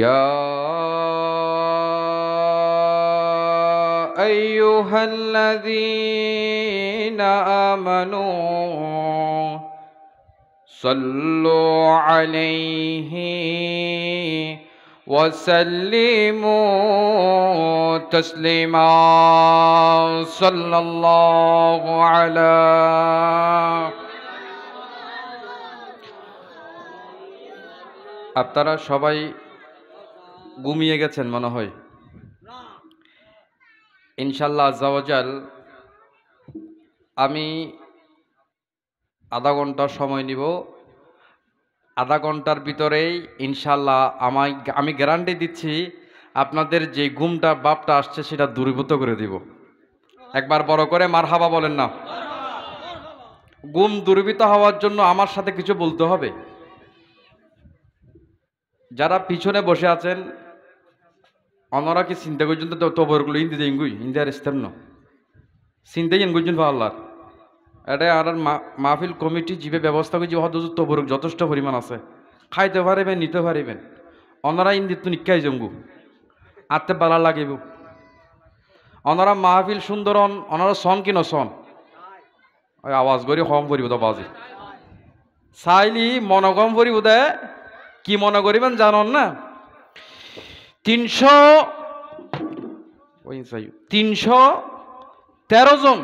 يا أيها الذين آمنوا صلوا عليه وسلموا تسليما صلى الله على আপনারা সবাই ঘুমিয়ে গেছেন মনে হয়। ইনশাআল্লাহ আজ্জা ওয়া জাল আমি আধা ঘন্টা সময় নিব। আধা ঘন্টার ভিতরেই ইনশাআল্লাহ আমি গ্যারান্টি দিচ্ছি আপনাদের যে ঘুমটা বাপটা আসছে সেটা দূরীভূত করে দিব। একবার বড় করে মারহাবা বলেন না। ঘুম দূরীভূত হওয়ার জন্য আমার সাথে কিছু বলতে হবে। যারা পিছনে বসে আছেন অনরা কি চিন্তা করছেন তো তবরগুলো হিন্দি দেঙ্গুই হিন্দি আর ইস্তেম ন চিন্তাই এন করছেন আল্লাহ এটা আর মাহফিল কমিটি যে ব্যবস্থা করছে হয়তো তবরক যথেষ্ট পরিমাণ আছে, খাইতে পারিবেন নিতে পারিবেন। অনরা হিন্দি তো নিকাই জঙ্গু আত্মে বালা লাগিব। অনরা মাহফিল সুন্দর অনরা সন কি নসন ওই আওয়াজ করি কম করিব তো বাজি চাইলি মন কম করিব দে। কি মনে করিবেন জানন না 313 জন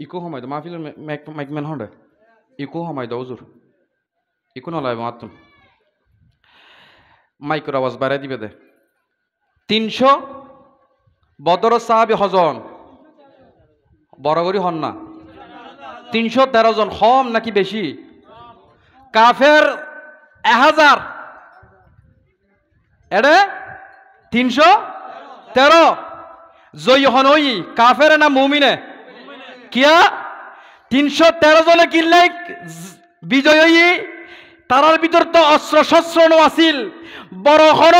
ইকো সময় তো মাহফিলের মাইকম্যান হন্ডে ইকো সময় দাও হুজুর ইকো নলাইব মাতুন মাইক্রো আওয়াজ বাড়াই দিবে দে। 300 বদর সাহাবী হজন বড়গরি হন না 313 জন কম নাকি বেশি? কাফের 1000 এডে 313 জয়ী হন ওই কাফের না মুমিনে কিয়া 313 জনে কিনলে বিজয়ী। তারার ভিতর তো অস্ত্র শস্ত্র নো আসিল, বড় হন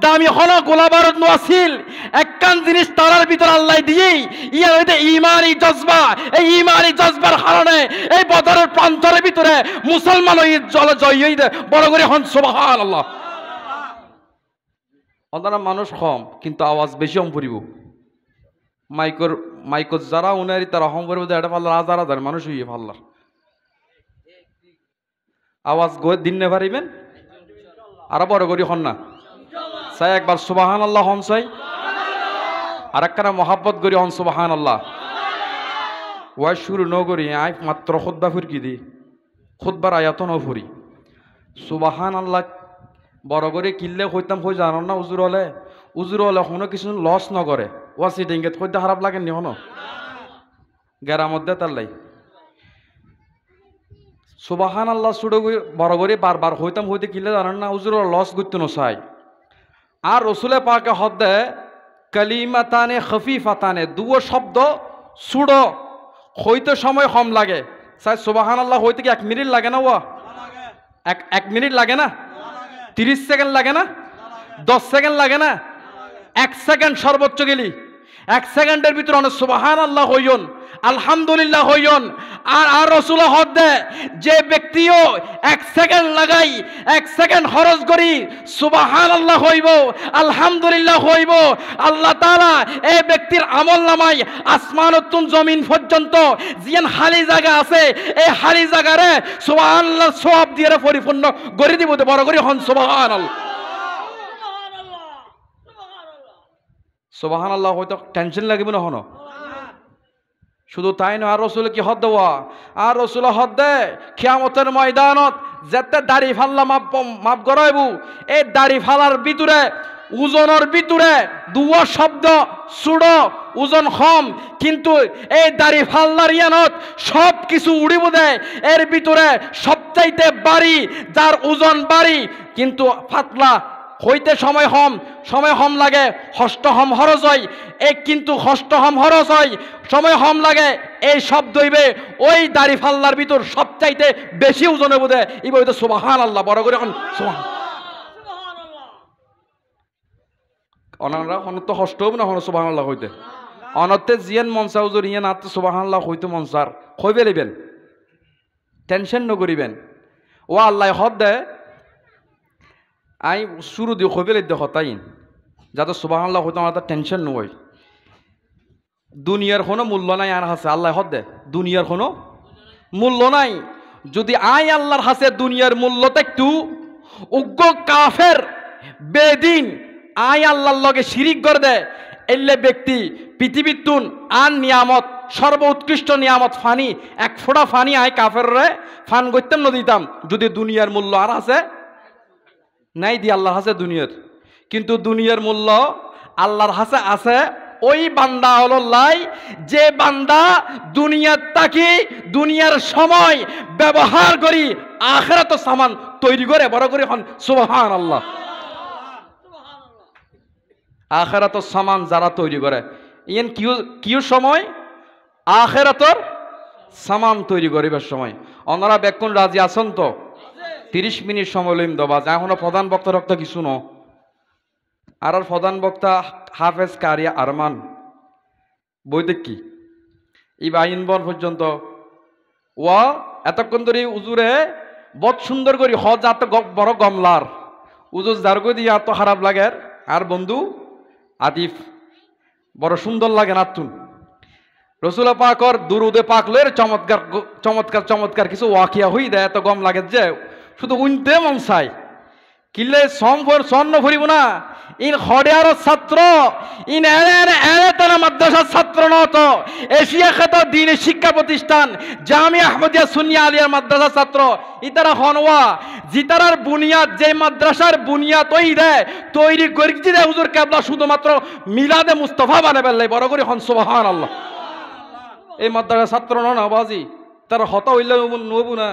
দামি হন গোলা বারুদ নো আসিল। একখান জিনিস তারার ভিতর আল্লাহ দিয়েই ইয়া হইতে ইমানি জজবা। এই ইমানি জজবার কারণে এই বদরের প্রান্তরের ভিতরে মুসলমান ওই জল জয়ী হইতে বড় করে হন সুবহানাল্লাহ। অন্যান্য মানুষ কম কিন্তু আওয়াজ বেশি হম পড়িব। মাইকর যারা উনারি তারা হম পড়িব এটা পাল্লার হাজার হাজার মানুষ হইয়ে পাল্লার আওয়াজ দিন নে পারিবেন আর বড় করি হন না চাই একবার সুবহানাল্লাহ হন চাই আর একখানা মহাব্বত করি হন সুবহানাল্লাহ। ওয়াই শুরু ন করি আই মাত্র খুতবা ফুরকি দি খুতবার আয়াত ন ফুরি সুবহানাল্লাহ বড় করে কিনলে কইতাম কই জানো না উজুর হলে কোনো কিছু লস নকরে ওয়াসি ডেঙ্গেত কইতে খারাপ লাগে নি হন গেরার মধ্যে তার লাই সুবহানাল্লাহ সুড়ো বড় করে বারবার হইতাম হইতে কিনলে জানেন না উজুর লস করতে নসাই। আর রসুলে পাকে হদ্দে কালিমাতানে খফিফাতানে দুও শব্দ সুড়ো হইতে সময় কম লাগে। সাই সুবহানাল্লাহ হইতে কি 1 মিনিট লাগে না? ওয়া এক মিনিট লাগে না? 30 সেকেন্ড লাগে না? 10 সেকেন্ড লাগে না? 1 সেকেন্ড সর্বোচ্চ গেলি 1 সেকেন্ডের ভিতরে অনেক সুবহানাল্লাহ হইয়ন আলহামদুলিল্লাহ হইয়ন। আর রসুল হদ্দে যে ব্যক্তিও 1 সেকেন্ড লাগাই 1 সেকেন্ড খরচ করি সুবহানাল্লাহ হইব আলহামদুলিল্লাহ হইব আল্লাহ তাআলা এই ব্যক্তির আমল নামাই আসমানতুন জমিন পর্যন্ত যেন খালি জায়গা আছে এই খালি জায়গারে সুবহানাল্লাহ সওয়াব দিয়ে পরিপূর্ণ করে দিব। বড় করে হন সুবহানাল্লাহ। সুবহানাল্লাহ হয়তো টেনশন লাগবে না হন শুধু তাই নয়। আর রসুল কি হদ দেওয়া আর রসুল হদ দে কিয়ামতের ময়দানত যেতে দাড়ি ফাল্লা মাপ করাইবু এই দাড়ি ফালার ভিতরে ওজনের ভিতরে দুয়া শব্দ সুড়ো ওজন কম কিন্তু এই দাড়ি ফাল্লার ইয়ানত সব কিছু উড়িব দেয়। এর ভিতরে সবচাইতে বাড়ি যার ওজন বাড়ি কিন্তু ফাতলা হইতে সময় হম লাগে হস্ত হম হরজ হয় এই কিন্তু হস্ত হম হরজ হয় সময় হম লাগে এই শব্দ হইবে ওই দাড়ি ফাল্লার ভিতর সবচাইতে বেশি ওজনে বোধে এই বইতে সুবহানাল্লাহ বড় করে এখন অনারা তো হস্ত হবে না হন সুবহানাল্লাহ হইতে অনতে জিয়ান মনসা হুজুর ইয়ান আত্ম সুবহানাল্লাহ হইতে মনসার কইবে লইবেন টেনশন নকরিবেন ও আল্লাহ হদ দেয় আই শুরু দিয়ে হইবে দেখো তাই যাতে সুবহানাল্লাহ হইতো আমার টেনশন নয় দুনিয়ার কোনো মূল্য নাই আর হাসে আল্লাহ হদ দে দুনিয়ার কোনো মূল্য নাই যদি আই আল্লাহর হাসে দুনিয়ার মূল্যটা একটু উগ্র কাফের বেদিন আই আল্লাহর লগে শিরিক করে দেয় এলে ব্যক্তি পৃথিবীর তুন আর নিয়ামত সর্ব উৎকৃষ্ট নিয়ামত ফানি এক ফোঁটা ফানি আই কাফের রে ফান করতাম না দিতাম যদি দুনিয়ার মূল্য আর আছে নাই দি আল্লাহর হাসে দুনিয়ার কিন্তু দুনিয়ার মূল্য আল্লাহর হাসে আছে ওই বান্দা হলো লাই যে বান্দা দুনিয়ার তাকি দুনিয়ার সময় ব্যবহার করি আখিরাত সামান তৈরি করে বড় করে হন সুবহানাল্লাহ আখিরাত সামান যারা তৈরি করে ইয়েন কিউ সময় আখিরাতর সামান তৈরি করিবার সময় ওনারা বেক্ষণ রাজি আছেন তো 30 মিনিট সময় লইম দবা যা এখনো প্রধান বক্তা রক্ত কিছু ন আর প্রধান বক্তা হাফেজ কারিয়া আরমান বইতে কি এই বাইন বন পর্যন্ত ওয়া এতক্ষণ ধরে উজুরে বহুত সুন্দর করি হজ এত বড় গমলার উজুর জারগো দিয়ে এত খারাপ লাগে আর বন্ধু আতিফ বড় সুন্দর লাগে না তুন রসুল পাকর দুরুদে পাকলের চমৎকার চমৎকার চমৎকার কিছু ওয়াকিয়া হই দেয় এত গম লাগে যে শুধু উনতে মন চাই কিলে স্বর্ণ ভরিব না ইন হরিয়ার ছাত্র ইন এনে মাদ্রাসার ছাত্র নত এশিয়া খ্যাত দিন শিক্ষা প্রতিষ্ঠান জামিয়া আহমদিয়া সুন্নিয়া আলিয়া মাদ্রাসার ছাত্র ইতারা হনওয়া জিতারার বুনিয়াদ যে মাদ্রাসার বুনিয়াদ তৈরি করেছি দে হুজুর কেবলা শুধুমাত্র মিলাদে মুস্তফা বানাবে বড় করে হন সুবহানাল্লাহ এই মাদ্রাসার ছাত্র না বাজি তার হতা হইলে নবু না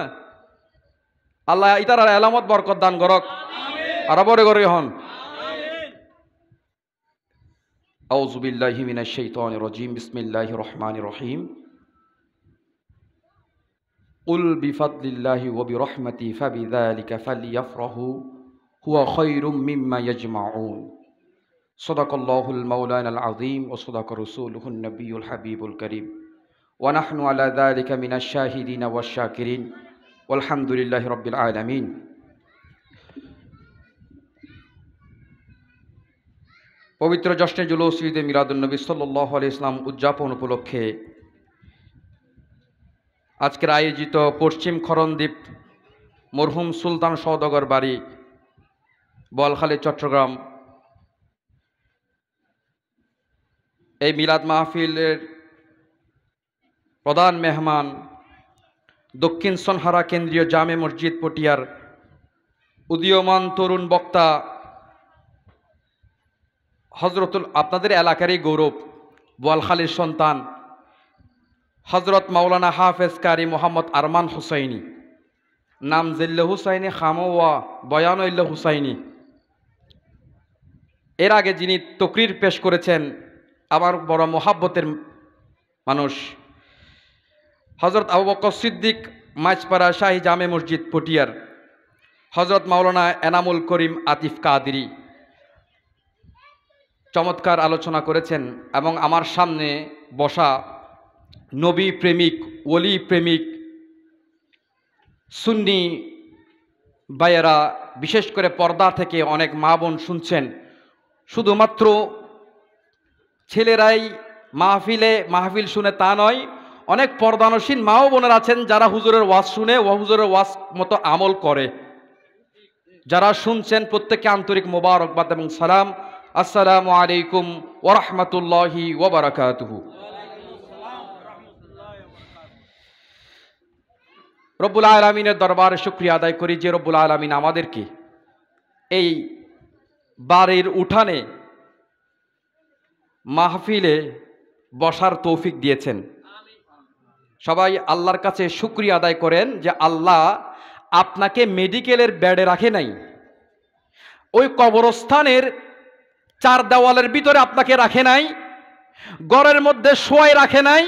আল্লাহ ইতার এলামত বরকত দান করক আর বড় করে হন আউযু বিল্লাহি মিনাশ শাইতানির রাজিম বিসমিল্লাহির রহমানির রহিম কুল বিফাদলিল্লাহি ওয়া বিরহমাতিহি ফাবিযালিকা ফালইফরাহু হুয়া খায়রুম মিম্মা ইয়াজমাউন সাদাকাল্লাহুল মাওলানাল আযীম ওয়া সাদাকা রাসূলুহুন নাবিয়্যুল হাবিবুল কারীম ওয়া নাহনু আলা যালিকা মিনাশ শাহিদিনা ওয়াশ শাকিরিন আলহামদুলিল্লাহি রাব্বিল আলামিন পবিত্র জশ্নে জুলুস ঈদে মিলাদুন্নবী সাল্লাল্লাহু আলাইহি ইসলাম উদযাপন উপলক্ষে আজকের আয়োজিত পশ্চিম খরণদ্বীপ মরহুম সুলতান সওদাগর বাড়ি বোয়ালখালী চট্টগ্রাম এই মিলাদ মাহফিলের প্রধান মেহমান দক্ষিণ সনহারা কেন্দ্রীয় জামে মসজিদ পটিয়ার উদীয়মান তরুণ বক্তা হজরতুল আপনাদের এলাকারই গৌরব বোয়ালখালীর সন্তান হজরত মাওলানা হাফেজ কারি মোহাম্মদ আরমান হুসাইনি নাম জিল্লে হুসাইনি খামোয়া বয়ান হুসাইনি এর আগে যিনি তকরির পেশ করেছেন আমার বড় মোহাব্বতের মানুষ হজরত আবু বকর সিদ্দিক মাঝপাড়া শাহী জামে মসজিদ পটিয়ার হজরত মাওলানা এনামুল করিম আতিফ কাদেরী চমৎকার আলোচনা করেছেন এবং আমার সামনে বসা নবী প্রেমিক ওলি প্রেমিক সুন্নি ভাইয়েরা বিশেষ করে পর্দা থেকে অনেক মা বোন শুনছেন শুধুমাত্র ছেলেরাই মাহফিল শুনে তা নয় অনেক পর্দানসীন মা ও বোনেরা আছেন যারা হুজুরের ওয়াজ শুনে ও হুজুরের ওয়াজ মতো আমল করে যারা শুনছেন প্রত্যেককে আন্তরিক মোবারকবাদ এবং সালাম আসসালামু আলাইকুম ওয়া রাহমাতুল্লাহি ওয়া বারাকাতুহু রব্বুল আলামিনের দরবারে শুকরিয়া আদায় করি যে রব্বুল আলামিন আমাদেরকে এই বাড়ির উঠানে মাহফিলে বসার তৌফিক দিয়েছেন সবাই আল্লাহর কাছে শুকরিয়া আদায় করেন যে আল্লাহ আপনাকে মেডিকেলের বেডে রাখে নাই ওই কবরস্থানের চার দেওয়ালের ভিতরে আপনাকে রাখে নাই ঘরের মধ্যে শোয়াই রাখে নাই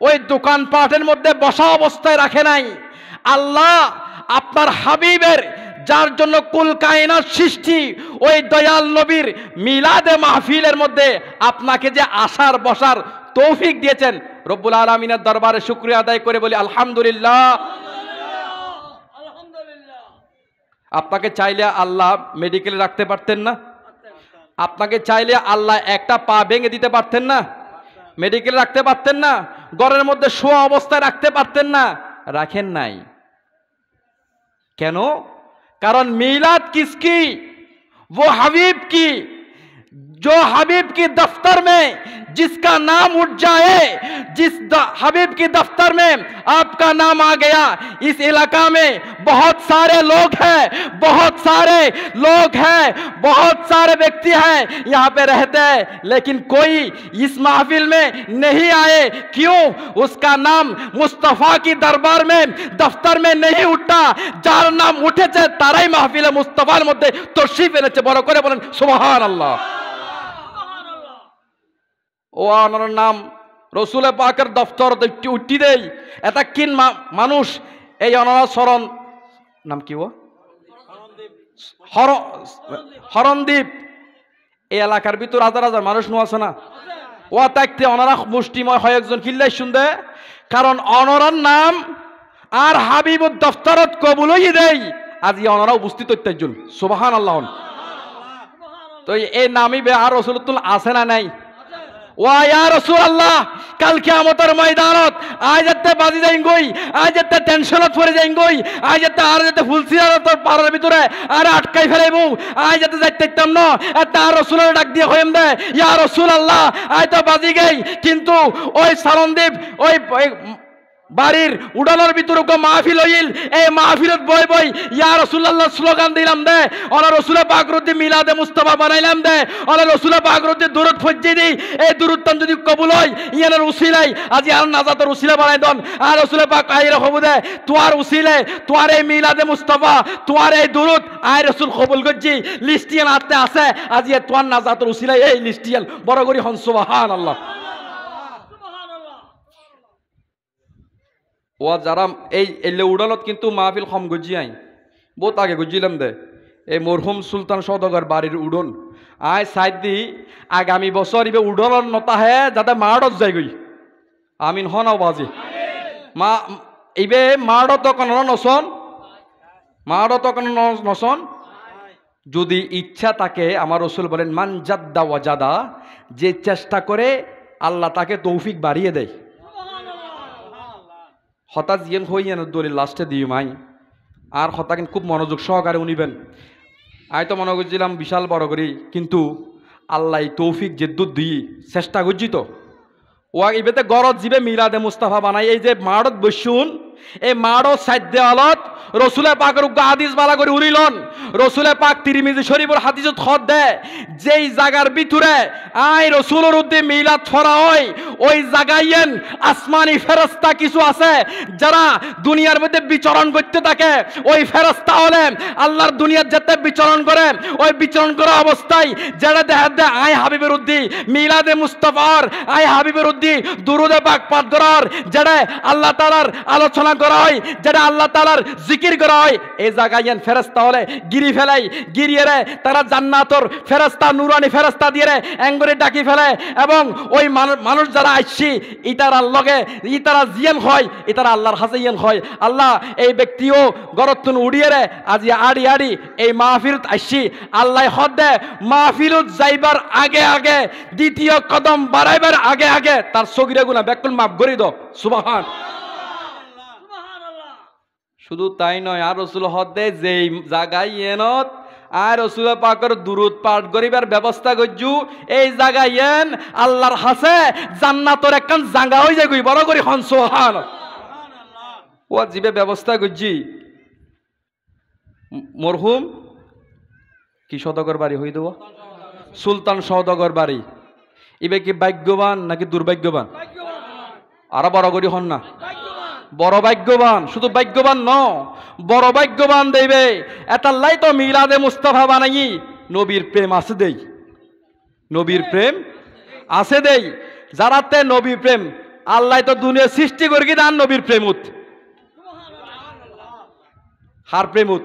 ওই দোকানপাটের মধ্যে বসা অবস্থায় রাখে নাই আল্লাহ আপনার হাবিবের যার জন্য কুল কায়নাত সৃষ্টি ওই দয়াল নবীর মিলাদে মাহফিলের মধ্যে আপনাকে যে আসার বসার তৌফিক দিয়েছেন রব্বুল আলামিনের দরবারে শুকরিয়া আদায় করে বলি আলহামদুলিল্লাহ আপনাকে চাইলে আল্লাহ মেডিকেলে রাখতে পারতেন না? আপনাকে চাইলে আল্লাহ একটা পা ভেঙে দিতে পারতেন না? মেডিকেলে রাখতে পারতেন না? ঘরের মধ্যে শোয়া অবস্থায় রাখতে পারতেন না? রাখেন নাই কেন? कारण मीलाद किसकी? वो हबीब की, जो हबीब की दफ्तर में जिसका नाम उठ जाए, जिस हबीब की दफ्तर में आपका नाम आ गया, इस इलाका में बहुत सारे लोग हैं, बहुत सारे लोग हैं, बहुत सारे व्यक्ति हैं यहाँ पे रहते हैं, लेकिन कोई इस महफिल में नहीं आए। क्यों? उसका नाम मुस्तफ़ा की दरबार में दफ्तर में नहीं उठा। जार नाम उठे ताराई महफिल मुस्तफ़ार मध्य तशरीफ এনেছে। বড় করে বলেন সুবহানাল্লাহ। ও আমার নাম রসুল পাকের দফতর উঠি দেই এটা কিন মানুষ এই অনারা শরণ নাম কি ও হরণদ্বীপ এই এলাকার ভিতর হাজার হাজার মানুষ নো আছে না? ও থাকতে অনারা মুষ্টিময় হয় একজন কিল্লাই শুনবে, কারণ অনরার নাম আর হাবিবুর দফতরত কবুলই দেই। আজ অনারা উপস্থিত একজন সুবহানাল্লাহ। তো এই নামই আর রসুলুল্লাহ আছে না নাই? ওয়া ইয়া রাসূলুল্লাহ, কাল কিয়ামতের ময়দানত আজতে বাজি যাইঙ্গই, আজতে টেনশনত পড়ে যাইঙ্গই, আজতে আর যেতে ফুলসিরাত পাড়ার ভিতরে আর আটকাই ফেলাইবো, আজতে যাইতাম না। এটা রাসূলের ডাক দিয়ে হইম দে, ইয়া রাসূলুল্লাহ আজ তো বাজি গই, কিন্তু ওই সালনদ্বীপ ওই বাড়ির উড়ানোর ভিতরে মাহফিল হইল, এই মাহফিলত বই বই ইয়া রাসূলুল্লাহ স্লোগান দিলাম দে, ওনা রাসূল পাক রুদ্দি মিলাদে মুস্তাফা বানাইলাম দে, ওনা রাসূল পাক রুদ্দি দুরূদ ফজ্জি দি, এই দুরূদটান যদি কবুল হয় ইয়ানের উসিলাই আজি আর নাজাতের উসিলা বানাই দন। আর রাসূল পাক আইরা হবু দে তোয়ার উসিলে, তোয়ার এই মিলাদে মুস্তাফা, তোয়ার এই দুরূদ আই রাসূল কবুল করজি। লিস্টিয়ান হাতে আছে আজি তোয়ার নাজাতের উসিলাই এই লিস্টিয়ান বড় করি হন সুবহানাল্লাহ। ও যারা এই এলে উড়ালত কিন্তু মাহফিল কম গজি আই বহুত আগে গজিলাম দে। এই মরহুম সুলতান সওদাগর বাড়ির উড়ন আয় সাইড দি আগামী বছর ইবে উড়ানোর নতা হে যাতে মাড়ত যাই গই আমিন হন বাজি মা ইবে মাড়ত কোন নসন, মাড়ত কোন নসন। যদি ইচ্ছা থাকে আমার রাসূল বলেন মান জাদ্দা ওয়াজাদা, যে চেষ্টা করে আল্লাহ তাকে তৌফিক বাড়িয়ে দেয়। হঠাৎ জিয়েন হইয়েন দলি লাস্টে দিই মাই আর হঠাৎ কিন্তু খুব মনোযোগ সহকারে উনিবেন। আয় তো মনে করছিলাম বিশাল বড় করি, কিন্তু আল্লাহ তৌফিক জেদ্দুত দিই চেষ্টা করছি তো ও এবেতে গরত জিবে মিলাদে মুস্তাফা বানাই। এই যে মাড়ত বসুন, এই মাড়ত সাইড দেওয়ালত রসুলে পাকের হাদিস বালা করে উড়িলন। রসুলে পাক তিরমিজি শরীফের হাদিসত খত দেয় যেই জায়গার ভিতরে আই রসুলের উদ্দে মিলাদ ছড়া হয় ওই জায়গায় আসমানি ফেরেশতা কিছু আছে যারা দুনিয়ার মধ্যে বিচরণ করতে থাকে। ওই ফেরেশতা হলেন আল্লাহর দুনিয়ার যেতে বিচরণ করে, ওই বিচরণ করা অবস্থায় যারা দেখা দেয় আই হাবিবের উদ্দি মিলাদে মুস্তাফার, আই হাবিবের উদ্দি দুরুদে পাক পাঠ করার, যারা আল্লাহ তাআলার আলোচনা করা হয়, যারা আল্লাহ তাআলার জিকির করা হয়, এই জায়গায় ফেরেশতা হলে গিরি ফেলাই, গিরিয়ে রে তারা জান্নাতর ফেরেশতা নুরানি ফেরেশতা দিয়ে রে এঙ্গরে ডাকি ফেলে। এবং ওই মানুষ যারা আসছি ইতারার লগে ইতারা জিয়ান হয়, ইতারা আল্লাহর হাসে ইয়ান হয়। আল্লাহ এই ব্যক্তিও গরতুন উড়িয়ে রে আজি আড়ি আড়ি এই মাহফিলত আসছি। আল্লাহ হদ দে মাহফিলত যাইবার আগে আগে, দ্বিতীয় কদম বাড়াইবার আগে আগে তার সগীরা গুনাহ বেকুল মাফ করে দাও সুবহান। শুধু তাই নয়, আর রাসূল হদে যেই জায়গায় এনত আর রাসূল পাকের দুরূদ পাঠ করিবার ব্যবস্থা করজু, এই জায়গায় এন আল্লাহর হাসে জান্নাতের একখান জায়গা হই যায় বড় করি হন সুবহান। ও জিবে ব্যবস্থা করজি মরহুম কি সওদাগর বাড়ি হই দেব সুলতান সওদাগর বাড়ি। ইবে কি ভাগ্যবান নাকি দুর্ভাগ্যবান? আরো বড় করি হন না বড় ভাগ্যবান। শুধু ভাগ্যবান ন, বড় ভাগ্যবান দেবে। এটাল্লাই তো মিলাদে মুস্তাফা বানাই নবীর প্রেম আছে দেই, নবীর প্রেম আছে দেই। যারাতে নবীর প্রেম আল্লাহ তো দুনিয়া সৃষ্টি করে কি দান নবীর প্রেমুত, হার প্রেমুত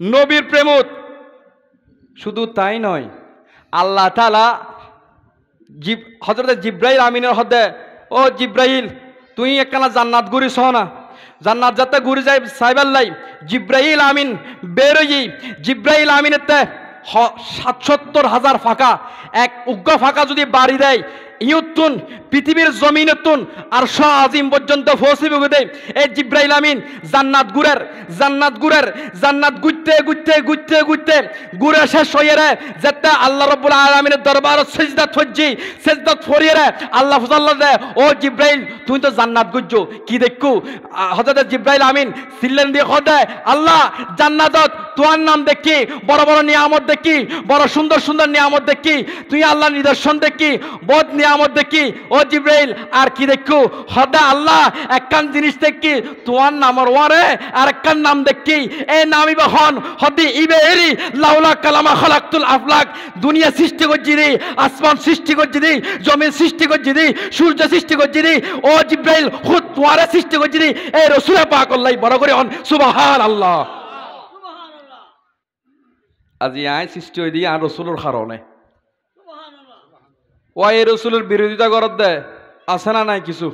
নবীর প্রেমুত। শুধু তাই নয়, আল্লাহ তাআলা হযরত জিব্রাইল আমিনের হদে ও জিব্রাইল তুই একখানা জান্নাত ঘুরিস না, জান্নাত যাতে ঘুরে যায় সাইবাল্লাই জিব্রাইল আমিন বেরোই জিব্রাইল আমিনেতে ৭৭,০০০ ফাঁকা এক উগ্র ফাঁকা যদি বাড়ি দেয় ইয়ুতুন পৃথিবীর জমিনতুন আর শাহ আজিম পর্যন্ত ফসিবে দেয় এই জিব্রাইল আমিন জান্নাত ঘুরতে ঘুরে শেষ হয়ে রে যেতে আল্লাহ রাব্বুল আলামিনের দরবার সেজদাত ফরিয়ে রে আল্লাহ ফুজাল্লাহ দে ও জিব্রাইল তুই তো জান্নাত গুজ্জো কি দেখু হযরত জিব্রাইল আমিন সিল্লেন দিয়ে খোদে আল্লাহ জান্নাতত তোমার নাম দেখি বড় বড় নিয়ামত দেখি বড় সুন্দর সুন্দর নিয়ামত দেখি তুই আল্লাহ নিদর্শন দেখি বহুত নিয়ামত দেখি ও জিব্রাইল আর কি দেখু হদা আল্লাহ একখান জিনিস দেখি তোমার নামর ওয়ারে আর একখান নাম দেখি এই নামই বহন হদি ইবে এরি লাউলা কালামা খালাকতুল আফলাক দুনিয়া সৃষ্টি করছি রে আসমান সৃষ্টি করছি রে জমিন সৃষ্টি করছি রে সূর্য সৃষ্টি করছি রে ও জিব্রাইল খুদ তোমারে সৃষ্টি করছি রে এই রাসূল পাক আল্লাহ বড় করে হন সুবহানাল্লাহ সুবহানাল্লাহ আজি আই সৃষ্টি হই দি আর রাসূলের কারণে ও এই রসুলের বিরোধিতা করত দে আছে না নাই কিছু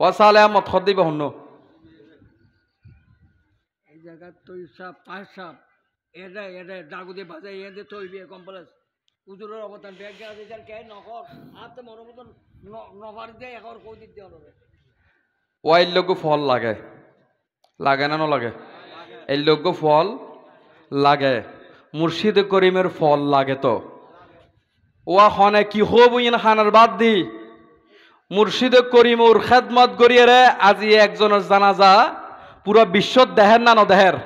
ও সালে মত খদ দিবে হন্ন এই জায়গা তৈ সাপ পাঁচ সাপ এটা ডাগুদি বাজাই এনে তৈবি কমপ্লেক্স উজুরের অবদান ব্যাগ গেছে কে নকর হাতে মনের মতন নভার দিয়ে এখন কই দিতে হবে ও এই লোক ফল লাগে লাগে না লাগে এই লোক ফল লাগে মুর্শিদ করিমের ফল লাগে তো ওয়া খনে কি হব ইন খানার বাদ দি মুর্শিদ করিম ওর খেদমত করিয়ে রে আজি একজনের জানাজা পুরো বিশ্ব দেহের না নদেহের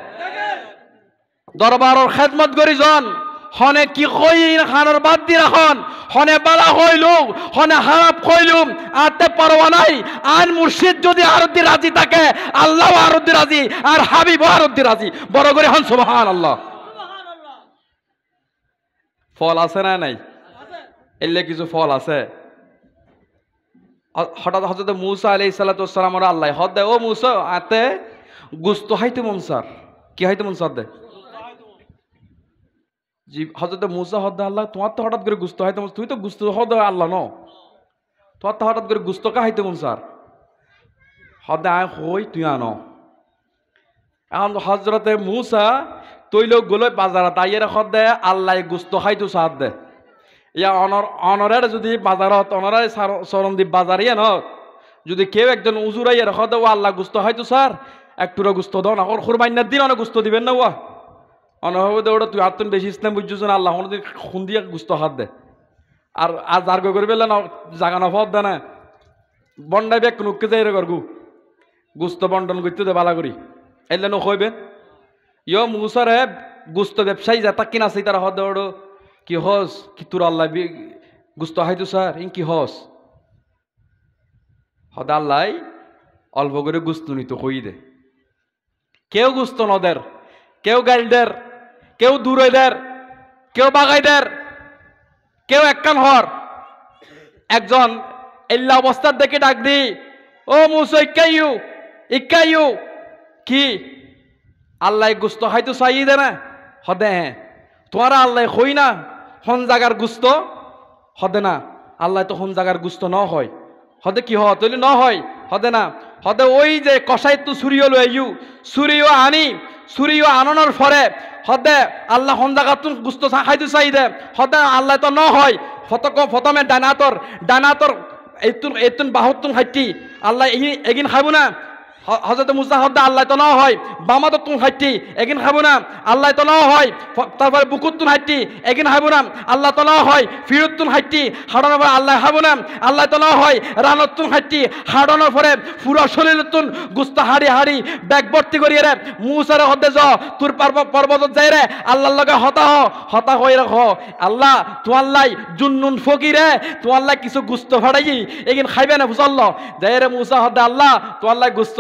দরবারের খেদমত করি জন হনে কি কই ইন খানার বাদ দি রাখন হনে বালা কইলুম হনে হারাপ কইলুম আতে পারওয়া নাই আর মুর্শিদ যদি আরদি রাজি থাকে আল্লাহ আরদি রাজি আর হাবিব আরদি রাজি বড় করে হন সুবহানাল্লাহ সুবহানাল্লাহ ফল আছে না নাই আছে এলে কিছু ফল আছে হঠাৎ হযরত মূসা আলাইহিস সালাতু ওয়াস সালাম আল্লাহ হদ দে ও মূসা আতে গুস্ত হাইতে মনসার কি হাইতে মনসার দে জি হযরত মূসা হদ আল্লাহ তোমার তো হঠাৎ করে গুস্ত হাইতে তুই তো গুস্ত হদ আল্লাহ ন তোমার তো হঠাৎ করে গুস্ত কা হাইতে মনসার হদ আয় হই তুই আনো এখন হযরতে মূসা তৈল গুলো বাজারত আইয়ের হদ দে আল্লাহ গুস্ত খাইতো সাদ দে ইয়া অনরের যদি বাজারত অনরের চরণ দ্বীপ বাজারিয়ে ন যদি কেউ একজন উজুরাইয়ের হদ ও আল্লাহ গুস্ত হয়তো স্যার একটুরা গুস্ত দাও না ওর কুরবানির দিন অনেক গুস্ত দিবেন না ওয়া অনহব দে ওটা তুই হাতন বেশি ইসলাম বুঝছো না আল্লাহ অনেক খুন দিয়ে গুস্ত হাত দে আর আজ আর করে পেলে না জাগা না ফদ দে না বন্ডাই বেক নুককে যাই রে গরগু গুস্ত বন্টন করতে দে বালা করি এলে নো কইবেন ইয় মুসারে গুস্ত ব্যবসায়ী যেটা কিনা আছে তারা হদ ওড়ো কি হস কি তোর আল্লাহ গুস্ত হাইতো স্যার ইন কি হস হদ আল্লাহ অল্প করে গুস্ত নিত কই দে কেউ গুস্ত নদের কেউ গাইলদের কেউ দূরইদের কেউ বাগাইদের কেউ একখান হর একজন এল্লা অবস্থার দেখে ডাক দি ও মুসা ইক্কাইউ কি আল্লাহ গুস্ত হয়তো চাই দে না হদে হ্যাঁ তোমার আল্লাহ হই না হন জাগার গুস্ত হদে না আল্লাহ তো হন জাগার গুস্ত ন হয় হদে কি হয় তৈলি ন হয় হদে না হদে ওই যে কষাই তো সুরিও লইউ সুরিও আনি সুরিও আনানোর পরে হদে আল্লাহ হন জাগার তুন গুস্ত খাইতে চাই দে হদে আল্লাহ তো ন হয় ফতমে ডানাতর এতুন বাহুতুন খাইটি আল্লাহ এগিন খাবো না হযরত মুসা হদ আল্লাহ তো না হয় বামাত তুন হাইটি এগিন খাবো না আল্লাহ তো না হয় তারপরে বুকুত তুন হাইটি এগিন খাবো না আল্লাহ তো না হয় ফিরত তুন হাইটি হাড়ানোর পরে আল্লাহ খাবো না আল্লাহ তো না হয় রানত তুন হাইটি হাড়ানোর পরে পুরো শরীর তুন গুস্ত হাড়ি হাড়ি ব্যাগ ভর্তি করিয়ে রে মুসারে হদে য তোর পর্বত যাই রে আল্লাহর লগে হতা হয়ে রাখ আল্লাহ তোমার লাই জুন্নুন ফকিরে তোমার লাই কিছু গুস্ত ফাড়াই এগিন খাইবে না বুঝল যাই রে মুসা হদে আল্লাহ তোমার লাই গুস্ত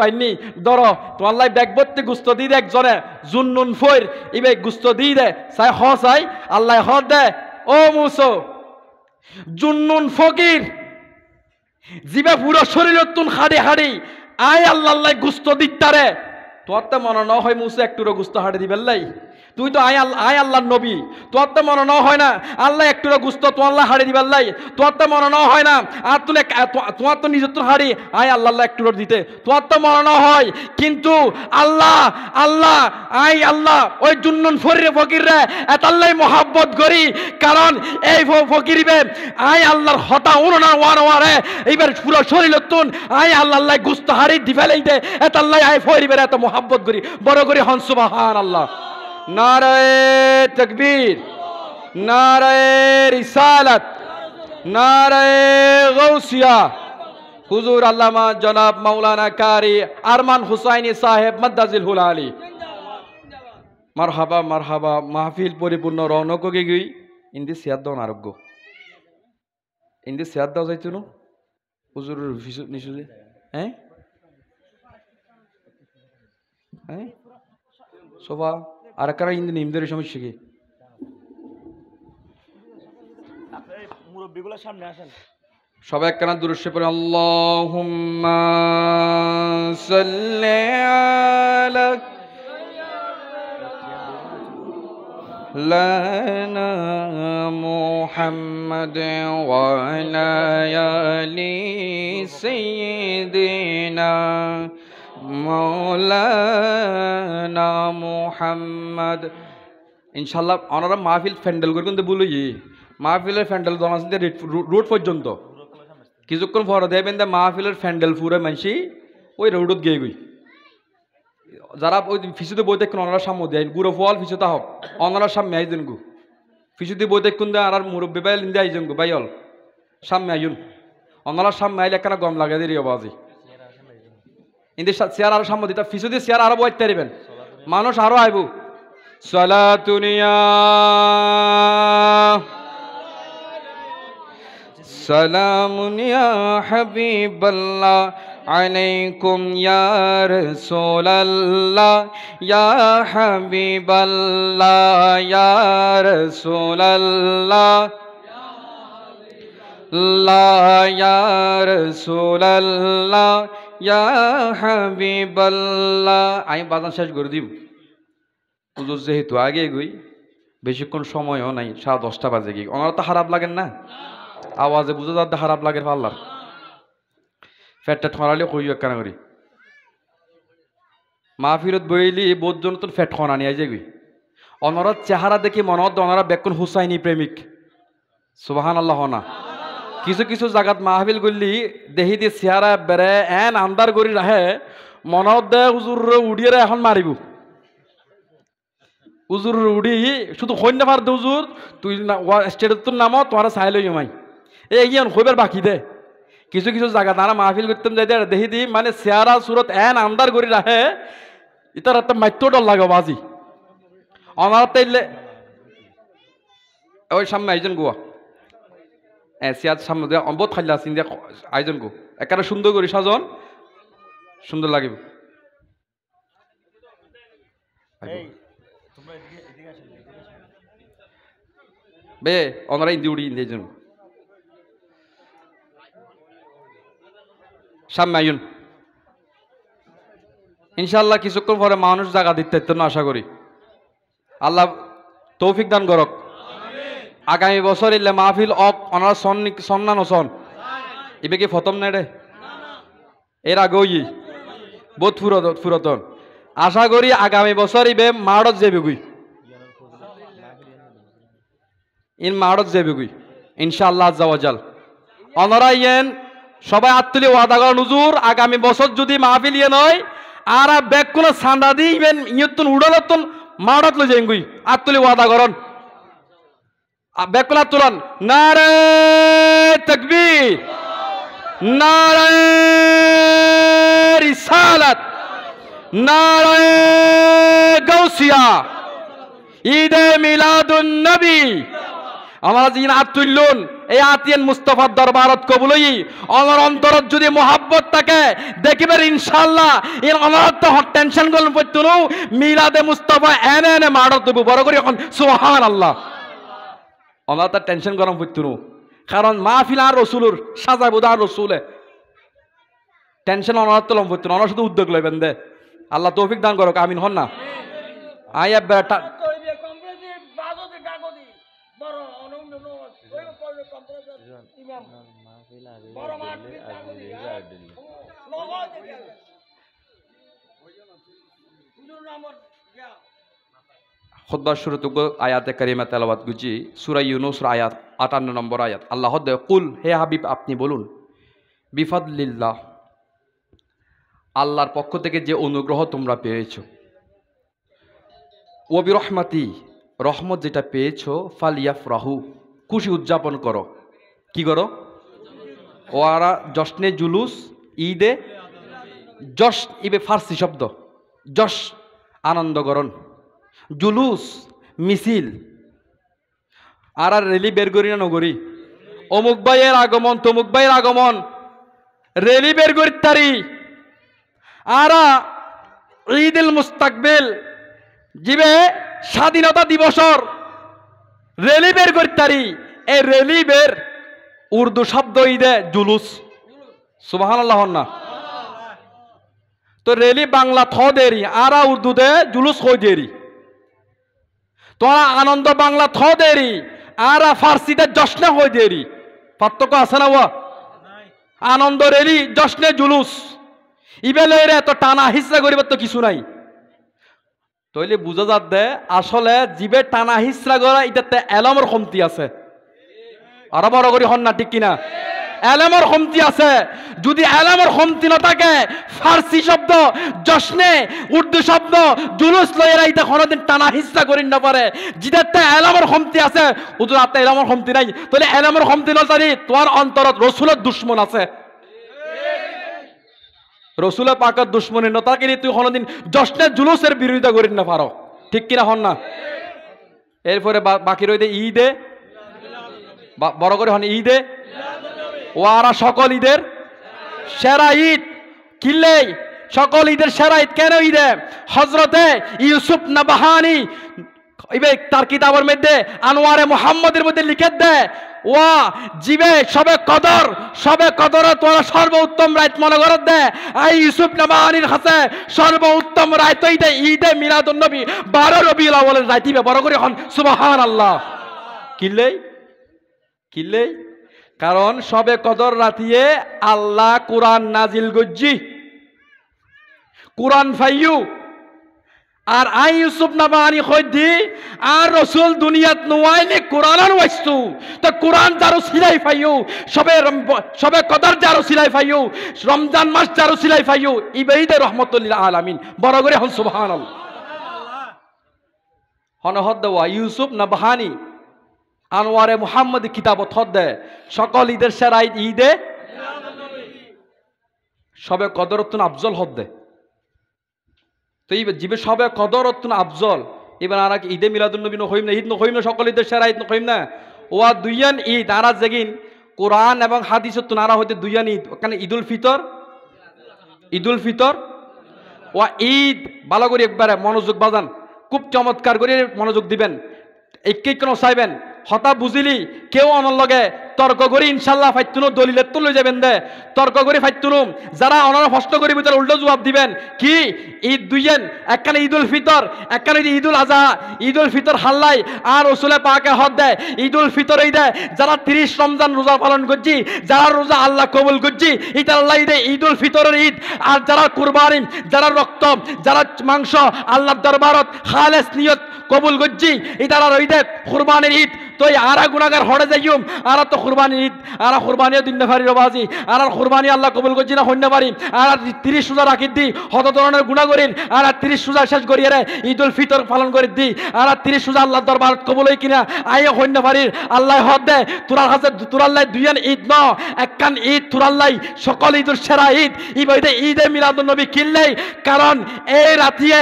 ধর তোমার লাই ব্যাগ ভর্তি গুস্ত দি দে একজনে জুন্নুন ফইর ইবে গুস্ত দি দে চাই হ চাই আল্লাহ হ দে ও মুসো জুন্নুন ফকির জিবে পুরো শরীর তুন হাড়ি হাড়ি আয় আল্লাহ গুস্ত দিতারে তোর তো মনে ন হয় মুসো একটুরো গুস্ত হাড়ি দিবেন লাই তুই তো আয় আল্লাহর নবী, তোর তো মনে না হয় না আল্লাহ একটুরা গুস্ত তো আল্লাহ হাড়ি দিবার লাই, তোর তো মনে না হয় না আর তুলে তোমার তো নিজের তো হাড়ি আয় আল্লাহ আল্লাহ একটুরা দিতে, তোর তো মনে না হয়। কিন্তু আল্লাহ আল্লাহ আয় আল্লাহ ওই জুন্নুন ফরিরে ফকিররে এত আল্লাহ মহাব্বত করি, কারণ এই ফকিরিবে আয় আল্লাহর হতা উননা ওয়ারে এইবার পুরো শরীর তুন আয় আল্লাহ আল্লাহ গুস্ত হাড়ি দিফেলেই দে এত আল্লাহ আয় ফরিবের এত মহাব্বত করি বড় করি হন সুবহানাল্লাহ। নারায়ে তাকবীর, নারায়ে রিসালাত, নারায়ে গাউসিয়া। হুজুর আল্লামা জনাব মাওলানা কারি আরমান হুসাইনি সাহেব মাদ্দাজিল হুলালি। মারহাবা মারহাবা, মাহফিল পরিপূর্ণ রৌনক গে গই। ইন্দি সিয়াদ দাও আরোগ্য, ইন্দি সিয়াদ দাও যাইতো না হুজুরের নিশুলে। হ্যাঁ হ্যাঁ সোফা আর কারা ইন্দি নিমদের সমস্যা কি? মুরব্বীগুলো সামনে আসেন, সবাই একখানা দুরুশে পড়ে আল্লাহুম্মা সাল্লি আলা লানা মুহাম্মাদ ওয়া আলা আলি সাইয়্যিদিনা মাওলানা মুহাম্মদ। ইনশাআল্লাহ ওনারা মাহফিল ফ্যান্ডেল করে কিন্তু বলি মাহফিলের ফ্যান্ডেল জমাতে রোড পর্যন্ত কিছুক্ষণ পরে দেবেন দে মাহফিলের ফ্যান্ডেল পুরো মানসি ওই রোডত গিয়ে গই। যারা ওই ফিসুতে বই দেখুন ওনারা সামনে দেয় গুড়ো ফল ফিসুতা হোক ওনারা সামনে আইজেন গু ফিসুতে বই দেখুন দে আর মুরব্বী বাইল ইন্দে আইজেন গু বাইল সামনে আইন ওনারা সামনে আইলে একখানা গম লাগে দিয়ে বাজি ইন্দি চেয়ার আরো সামনে দিতা ফিসুতে চেয়ার আরো বইতে দিবেন মানুষ আরো আইব। সালাতুনিয়া সালামুন ইয়া হাবিবাল্লাহ আলাইকুম ইয়া রাসূলুল্লাহ ইয়া হাবিবাল্লাহ ইয়া রাসূলুল্লাহ ইয়া রাসূলুল্লাহ ইয়া হাবিবাল্লাহ। আমি বাজান শেষ করে দিব হুজুর যেহেতু আগে গই বেশিক্ষণ সময়ও নাই 10:30 বাজে গিয়ে ওনারা তো খারাপ লাগেন না আওয়াজে বুঝে যাতে খারাপ লাগে পাল্লার ফ্যাটটা ঠরালে কইও কেন করি মাহফিলত বইলি বোধজন তোর ফ্যাট খনা নিয়ে যাবি ওনারা চেহারা দেখি মনে হতো ওনারা বেকুন হুসাইনি প্রেমিক সুবহানাল্লাহ না। কিছু কিছু জায়গাত মাহফিল করলি দেহি দিয়ে চেহারা বেড়ে এন আন্দার করি রাহে মনে হত হুজুর উড়িয়ে এখন মারিব হুজুর উড়ি শুধু হইন না পার দে হুজুর তুই স্টেটের তোর নামও তোমার চাই লই মাই এই ইয়ান হইবার বাকি দে। কিছু কিছু জায়গা তারা মাহফিল করতাম যাই দেখি দি মানে চেহারা সুরত এন আন্দার করি রাখে ইতার একটা মাত্র ডর লাগে বাজি আমার তাইলে ওই সামনে আইজন গোয়া সিয়াদ সামনে দিয়ে অম্বত খাইলা আছেন দিয়ে আইজন গো একেবারে সুন্দর করি সাজন সুন্দর লাগিব বে ওনারা ইন্দি উড়ি ইন্দি জন সামনে আইন ইনশাআল্লাহ কিছুক্ষণ পরে মানুষ জায়গা দিতে না আশা করি আল্লাহ তৌফিক দান করক। আগামী বছর ইলে মাহফিল অক ওনারা সন্না নসন ইবে কি ফতম নাই রে এর আগেও ই বহুত ফুরতন আশা করি আগামী বছর ইবে মাড়ত যাবে গুই ইন মাড়ত যাবে গুই ইনশাআল্লাহ আজ্জা ওয়াজাল ওনারা ইয়েন সবাই আত্মলি ওয়াদা করেন হুজুর আগামী বছর যদি মাহফিল ইয়ে নয় আর ব্যাগ কোনো সান্দা দিই ইবেন ইয়তুন উড়ালতুন মাড়ত লই যাইন গুই আত্মলি ওয়াদা করেন ব্যাগ কোলা তুলন নারে তাকবীর নারে রিসালাত নারে গাউসিয়া ঈদে মিলাদুন নবী আমরা যিনি আত তুললুন এই আতিয়ান মুস্তাফার দরবারত কবুলই আমার অন্তরত যদি মোহাব্বত থাকে দেখিবেন ইনশাআল্লাহ এর আমার তো টেনশন গল পড়তুনো মিলাদে মুস্তাফা এনে এনে মারত দেব বড় করে এখন সুবহানাল্লাহ আমার তো টেনশন গরম পড়তুনো কারণ মাহফিল আর রাসূলুর সাজাবো আর রাসূলে টেনশন আমার তো লম পড়তুনো আমরা শুধু উদ্যোগ লইবেন দে আল্লাহ তৌফিক দান করুক আমিন হন না আয়া বেটা বড় মাঠ নগদ দেখে হুজুর নামর গিয়া খুতবার শুরুতে আয়াতে কারিমা তেলাওয়াত গুজি সূরা ইউনূস আয়াত 58 নম্বর আয়াত আল্লাহ দে কুল হে হাবিব আপনি বলুন বিফাদলিল্লাহ আল্লাহর পক্ষ থেকে যে অনুগ্রহ তোমরা পেয়েছো ও বিরহমাতি রহমত যেটা পেয়েছো ফালিয়াফরাহু খুশি উদযাপন করো কি করো ওয়ারা জশ্নে জুলুস ঈদে জশ ইবে ফার্সি শব্দ জশ আনন্দকরণ জুলুস মিছিল আর রেলি বের করি না নগরী অমুক ভাইয়ের আগমন তমুক ভাইয়ের আগমন রেলি বের করি তারি আর ঈদুল মুস্তাকবিল জিবে স্বাধীনতা দিবসর রেলি বের করি তারি এই রেলি বের উর্দু শব্দ ঈদে জুলুস সুবহানাল্লাহ না তো রেলি বাংলা থ দেরি আর উর্দুতে জুলুস হয়ে দেরি তোরা আনন্দ বাংলা থ দেরি আর ফার্সিতে জশ্নে হয়ে দেরি পার্থক্য আছে না ওয়া আনন্দ রেলি জশ্নে জুলুস ইবেলে এত টানা হিসা করিবার তো কিছু নাই তইলে বুঝা যাত দে আসলে জিবে টানা হিসরা করা এটাতে এলামর কমতি আছে আর বড় করি হন না ঠিক কিনা এলামর কমতি আছে যদি এলামর কমতি না থাকে ফার্সি শব্দ জশ্নে উর্দু শব্দ জুলুস লয়েরা এটা কোনোদিন টানা হিসা করি না পারে যেটাতে এলামর কমতি আছে হুজুর আপনি এলামর কমতি নাই তাহলে এলামর কমতি না জানি তোমার অন্তরত রসুলের দুশ্মন আছে রসুলের পাকের দুশ্মনী নতাকে নিয়ে তুই কোনোদিন জশ্নে জুলুসের বিরোধিতা করি না পারো ঠিক কিনা হন না এরপরে বাকি রইতে ঈদে বড় করে হন ঈদে ওয়ারা সকল ঈদের সেরা ঈদ কিল্লে সকল ঈদের সেরা ঈদ কেন ঈদে হজরতে ইউসুফ নাবাহানি তার কিতাবের মধ্যে আনোয়ারে মুহাম্মদের মধ্যে লিখে দেয় ওয়া জিবে সবে কদর তোরা সর্বোত্তম রাত মনে করে দেয় আই ইউসুফ নাবাহানির কাছে সর্বোত্তম রাত এইটা ঈদে মিলাদুন নবী 12 রবিউল আউয়ালের রাত দিবে বড় করে হন সুবহানাল্লাহ কিল্লে কারণ সবে কদর রাতিয়ে আল্লাহ কুরআন নাজিল গজ্জি কুরআন ফাইয়ু আর আই ইউসুফ নাবাহানি কইদি আর রাসূল দুনিয়াত নওয়াইলে কুরআন ওয়াইস্তু তো কুরআন যারো সিলাই ফাইয়ু সবে কদর যারো সিলাই ফাইয়ু রমজান মাস যারো সিলাই ফাইয়ু ইবাইদে রহমাতুল আলামিন বড় করে হন সুবহানাল্লাহ হনহদ ওয়া ইউসুফ নাবাহানি আনোয়ারে মুহাম্মদ কিতাবত হদ্দে সকল ঈদের সেরা ঈদে সবে কদরতুন আফজল হদ্দে তো এই জিবে সবে কদরতুন আফজল এবার আর ঈদে মিলাদুন নবী নহইম না ঈদ নহইম না সকল ঈদের সেরা ঈদ নহইম না ওয়া দুইয়ান ঈদ আরা যেগিন কোরআন এবং হাদিসত নারা হইতে দুইয়ান ঈদ ওখানে ঈদুল ফিতর ওয়া ঈদ ভালো করে একবারে মনোযোগ বাজান খুব চমৎকার করে মনোযোগ দিবেন এক কোনো চাইবেন হতা বুঝিলি কেউ অনর লগে তর্ক করি ইনশাল্লাহ ফাইতুনো দলিলের তো লই যাবেন দে তর্ক করি ফাইতুনুম যারা অনারা প্রশ্ন করি তারা উল্টো জবাব দিবেন কি ঈদ দুইয়েন একখানে ঈদুল ফিতর একখানে ঈদুল আজহা ঈদুল ফিতর হাল্লাই আর রসুলে পাকে হদ দেয় ঈদুল ফিতর এই দেয় যারা 30 রমজান রোজা পালন করছি যারা রোজা আল্লাহ কবুল করছি এটা আল্লাহ ঈদে ঈদুল ফিতরের ঈদ আর যারা কুরবানি যারা রক্ত যারা মাংস আল্লাহর দরবারত খালেস নিয়ত কবুল করছি এটা আর ঈদে কুরবানির ঈদ তো আরা গুনাহগার হড়ে যাইম আর তো কুরবানি ঈদ আর কুরবানি দিন ফারি রবাজি আর কুরবানি আল্লাহ কবুল করছি না হইনা পারি আর 30 রোজা রাখি দি হত ধরনের গুনাহ করিন আর 30 রোজা শেষ করিয়ে রে ঈদুল ফিতর পালন করে দি আর 30 রোজা আল্লাহর দরবার কবুল হই কিনা আই হইনা পারি আল্লাহ হদ দে তোরার কাছে তোরাল্লাই দুইয়ান ঈদ ন একখান ঈদ তোরাল্লাই সকল ঈদের সেরা ঈদ ইবাইদে ঈদে মিলাদুন নবী কিল্লাই কারণ এই রাতিয়ে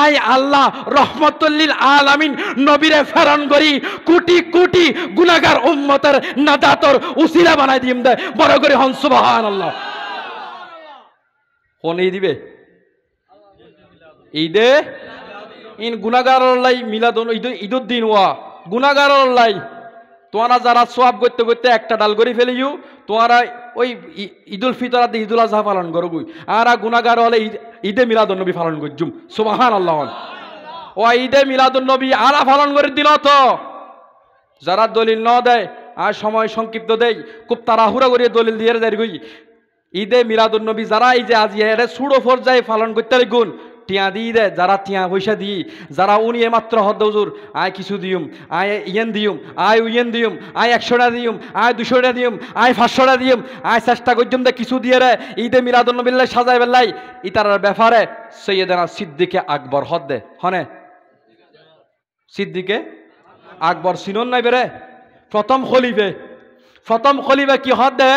আই আল্লাহ রহমাতুল লিল আলামিন নবীরে ফেরন করি কোটি কোটি গুনাহগার উম্মতের নাজাতর উসিলা বানাই দিম দে বড় করে হন সুবহানাল্লাহ কোন ঈদ দিবে ঈদে ইন গুনাহগারর লাই মিলাদুন ঈদুদ দিন ওয়া গুনাহগারর লাই তোমরা যারা সওয়াব করতে করতে একটা ডাল করে ফেলিও তোমরা ওই ঈদুল ফিতর আর ঈদুল আজহা পালন করো গই আর গুনাহগার হলে ঈদে মিলাদুন নবী পালন করজুম সুবহানাল্লাহ ও ঈদে মিলাদুন নবী আরা পালন করে দিল তো যারা দলিল ন দেয় আর সময় সংক্ষিপ্ত দেই, খুব তাড়াহুড়া করিয়ে দলিল দিয়ে যাই গই। ঈদে মিলাদুন নবী যারা এই যে আজ এটা সুড়ো পর্যায়ে পালন করতে গুণ টিয়া দিয়ে দেয়, যারা টিয়া পয়সা দিই, যারা উনি মাত্র হদ হুজুর আয় কিছু দিউম, আয় ইয়েন দিউম, আয় উইয়েন দিউম, আয় 100টা দিউম, আয় 200টা দিউম, আয় 500টা দিউম, আয় চেষ্টা করছুম দে কিছু দিয়ে রে ঈদে মিলাদুন নবীল্লাই সাজাই বেল্লাই ইতার ব্যাপারে সৈয়দনা সিদ্দিকে আকবর হদ দে হনে সিদ্দিকে আকবর সিনন নাই বেরে প্রথম খলিফা কি হদ দে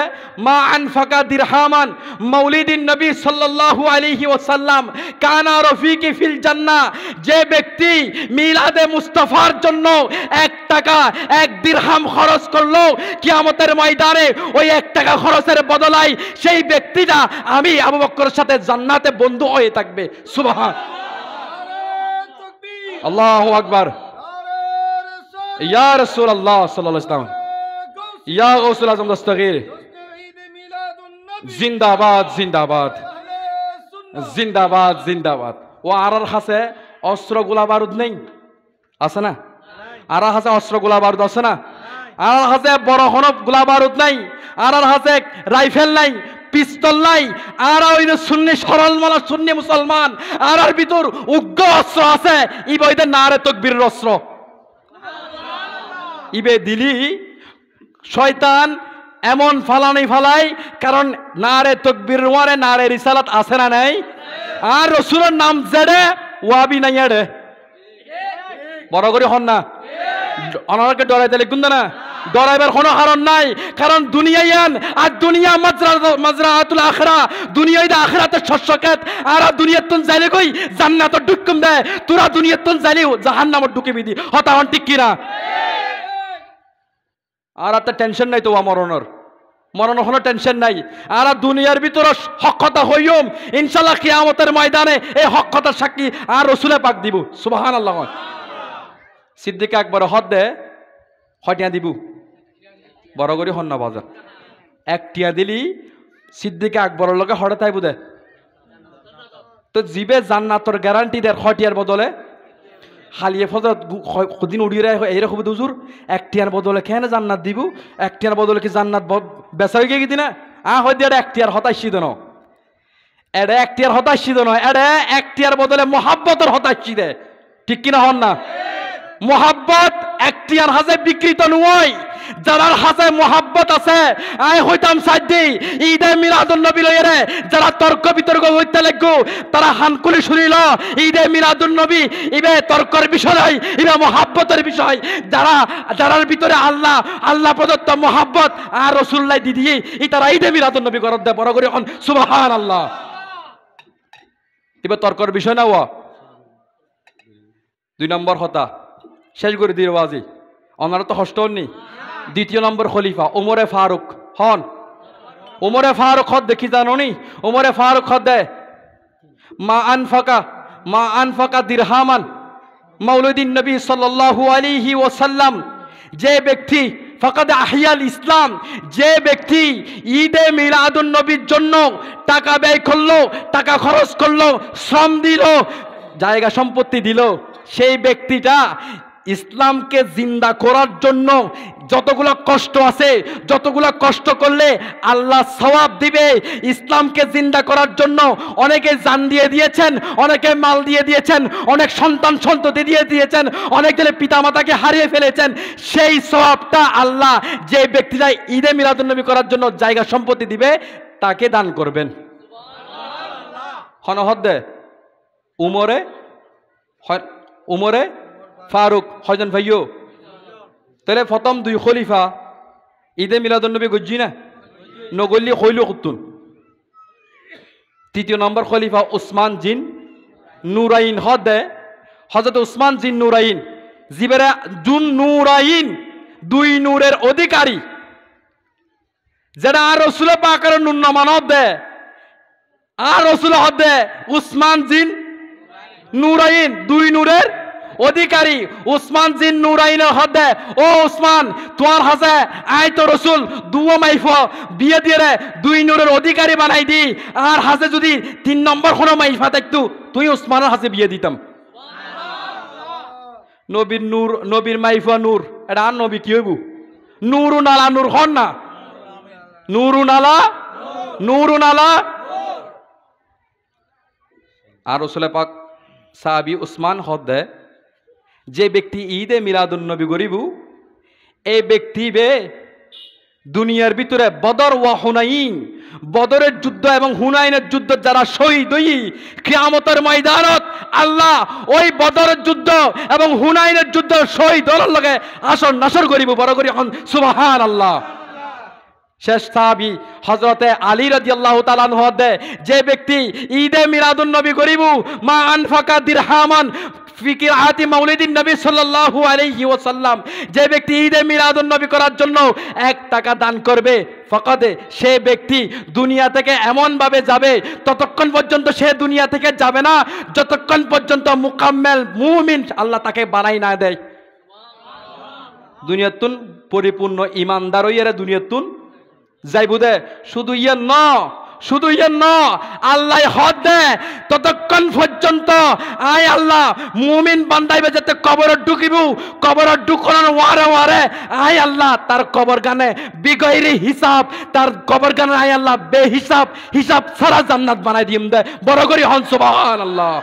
মা আনফাকা দিরহামান মৌলিদিন নবী সাল্লাল্লাহু আলাইহি ওয়াসাল্লাম কানা রফিকি ফিল জান্নাহ। যে ব্যক্তি মিলাদে মুস্তাফার জন্য 1 টাকা 1 দিরহাম খরচ করলো কিয়ামতের ময়দানে ওই 1 টাকা খরচের বদলায় সেই ব্যক্তিটা আমি আবু বকরের সাথে জান্নাতে বন্ধু হয়ে থাকবে। সুবহান আল্লাহু আকবার। ইয়া রাসূলুল্লাহ সাল্লাল্লাহু আলাইহি ওয়াসাল্লাম, ইয়া গৌসুল আজম দস্তগীর, জিন্দাবাদ জিন্দাবাদ জিন্দাবাদ জিন্দাবাদ। ও আরার কাছে অস্ত্র গোলা বারুদ নেই আছে না? আরার কাছে অস্ত্র গোলা বারুদ আছে না? আরার কাছে বড় হনব গোলা বারুদ নাই, আরার কাছে রাইফেল নাই, পিস্তল নাই। আর ওই সুন্নি সরল মালা সুন্নি মুসলমান আর ভিতর উগ্র অস্ত্র আছে, ইবে নারে তাকবীরের অস্ত্র। ইবে দিলি শয়তান এমন ফালানি ফালাই, কারণ নারে তকবীর ওয়ারে নারে রিসালাত আছে না নাই? আর রাসূলের নাম জেডে ওয়াবি নাই এডে বড় করে হন না, অনারকে ডরাইতে লিখুন না, ডরাইবার কোনো কারণ নাই। কারণ দুনিয়ায়ান আর দুনিয়া মাজরাতুল আখিরা, দুনিয়ায় দা আখিরাতের শস্যক্ষেত। আর দুনিয়াতুন যাইলে কই জান্নাতত ঢুকুম দেয়, তোরা দুনিয়াতুন যাইলেও জাহান্নামত ঢুকিবি দি। হতা হন ঠিক কিনা? আর একটা টেনশন নাই তো মরণের কোনো টেনশন নাই। আর দুনিয়ার ভিতরে হক কথা হইম ইনশাআল্লাহ কিয়ামতের ময়দানে এই হক কথার সাক্ষী আর রাসূলে পাক দিব। সুবহানাল্লাহ। সিদ্দিক আকবর হদ দে হটিয়া দিব বড় করে হন না বাজার 1 টিয়া দিলি সিদ্দিক আকবরের লগে হড়ে তাইবু দে তো জিবে জান্নাতর গ্যারান্টি দেয় হটিয়ার বদলে হালিয়ে ফজর দিন উড়িয়ে এইরকম হুজুর 1 টিয়ার বদলে কেন জান্নাত দিব? 1 টিয়ার বদলে কি জান্নাত বেচা হয়ে গিয়ে না? হয়তো এটা 1 টিয়ার হতাশি দেন, এটা 1 টিয়ার হতাশি দেন, এটা 1 টিয়ার বদলে মোহাব্বতের হতাশি দেয়। ঠিক কিনা হন না? মোহাব্বত 1 টিয়ার হাজে বিকৃত নয়। যারা হাজে মোহাব্বত আছে আয় হইতাম সাজ্জি ঈদে মিলাদুন নবী লইরে যারা তর্ক বিতর্ক হইতে লাগো তারা হানকুলি শুনিল ঈদে মিলাদুন নবী ইবে তর্কের বিষয় নয়, ইবে মোহাব্বতের বিষয়। যারার ভিতরে আল্লাহ প্রদত্ত মোহাব্বত আর রাসূলুল্লাহ দি দিয়ে তারা ঈদে মিলাদুন নবী করত দেয় বড় করে সুবহানাল্লাহ। ইবে তর্কের বিষয় না। 2 নম্বর হতা শেষ করে দিয়ে বাজি ওনারা তো হষ্ট হননি। 2 নম্বর খলিফা ওমরে ফারুক হন। ওমরে ফারুক হদ দেখি জানি? ওমরে ফারুক হদ দে মা আনফাকা দিরহামান মৌলুদিন নবী সাল্লাল্লাহু আলাইহি ওয়াসাল্লাম। যে ব্যক্তি ফাকাদ আহিয়াল ইসলাম, যে ব্যক্তি ঈদে মিলাদুন নবীর জন্য টাকা ব্যয় করলো, টাকা খরচ করলো, শ্রম দিল, জায়গা সম্পত্তি দিল, সেই ব্যক্তিটা ইসলামকে জিন্দা করার জন্য যতগুলো কষ্ট আছে, যতগুলো কষ্ট করলে আল্লাহ সওয়াব দিবে। ইসলামকে জিন্দা করার জন্য অনেকে জান দিয়ে দিয়েছেন, অনেকে মাল দিয়ে দিয়েছেন, অনেক সন্ততি দিয়ে দিয়েছেন, অনেক জনে পিতামাতাকে হারিয়ে ফেলেছেন। সেই সওয়াবটা আল্লাহ যে ব্যক্তিরা ঈদে মিলাদুন নবী করার জন্য জায়গা সম্পত্তি দিবে তাকে দান করবেন। হনহদ দে উমরে ফারুক হজন ভাইও। তাহলে প্রথম 2 খলিফা ঈদে মিলাদুন নবী গজ্জি না নগল্লি হইল কুতুন। 3 নম্বর খলিফা উসমান জিন নুরাইন হদ দে হযরত উসমান জিন নুরাইন জিবেরা জুন নুরাইন 2 নূরের অধিকারী, যারা আর রাসূল পাকের নুন মানব দে আর রাসূল হদ দে উসমান জিন নুরাইন 2 নূরের অধিকারী। উসমান জিন নুরাইনের হদে ও উসমান তোমার হাসে আই তো রসুল 2 মাইফ বিয়ে দিয়ে 2 নূরের অধিকারী বানাই দি, আর হাসে যদি 3 নম্বর কোনো মাইফা দেখতো তুই উসমানের হাসে বিয়ে দিতাম। নবীর নূর, নবীর মাইফা নূর, এটা আর নবী কি হইব? নুরুন আলা নূর হন না, নুরুন আলা, নুরুন আলা। আর রাসূল পাক সাহাবী উসমান হদ্দে যে ব্যক্তি ঈদে মিলাদুন নবী গরিবু এই ব্যক্তি বে দুনিয়ার ভিতরে বদর ওয়া হুনাইন, বদরের যুদ্ধ এবং হুনাইনের যুদ্ধ যারা শহীদ হই কিয়ামতের ময়দানত আল্লাহ ওই বদরের যুদ্ধ এবং হুনাইনের যুদ্ধ শহীদ হওয়ার লগে আসর নাসর করিব বড় করি এখন সুবহানাল্লাহ। শেষ সাহাবী হযরতে আলী রাদিয়াল্লাহু তাআলা আনহু যে ব্যক্তি ঈদে মিলাদুন নবী করিবু মা আনফাকা দিরহামান ফি কিরাআতি মাউলিদিন নবী সাল্লাল্লাহু আলাইহি ওয়াসাল্লাম, যে ব্যক্তি ঈদে মিলাদুন নবী করার জন্য 1 টাকা দান করবে ফকতে সে ব্যক্তি দুনিয়া থেকে এমন ভাবে যাবে ততক্ষণ পর্যন্ত সে দুনিয়া থেকে যাবে না যতক্ষণ পর্যন্ত মুকাম্মেল মুমিন আল্লাহ তাকে বানাই না দেয়। দুনিয়াতুন পরিপূর্ণ ইমানদার হইয়ারে দুনিয়াতুন যাইবু দে। শুধু ইয়ে ন, শুধু ইয়ে ন, আল্লাহ হদ দে ততক্ষণ পর্যন্ত আয় আল্লাহ মুমিন বান্দাইবে যাতে কবর ঢুকিবু, কবর ঢুকানোর ওয়ারে ওয়ারে আয় আল্লাহ তার কবর গানে বিগৈরি হিসাব, তার কবর গানে আয় আল্লাহ বে হিসাব, হিসাব সারা জান্নাত বানাই দিম দে বড় করি হন সুবহানাল্লাহ।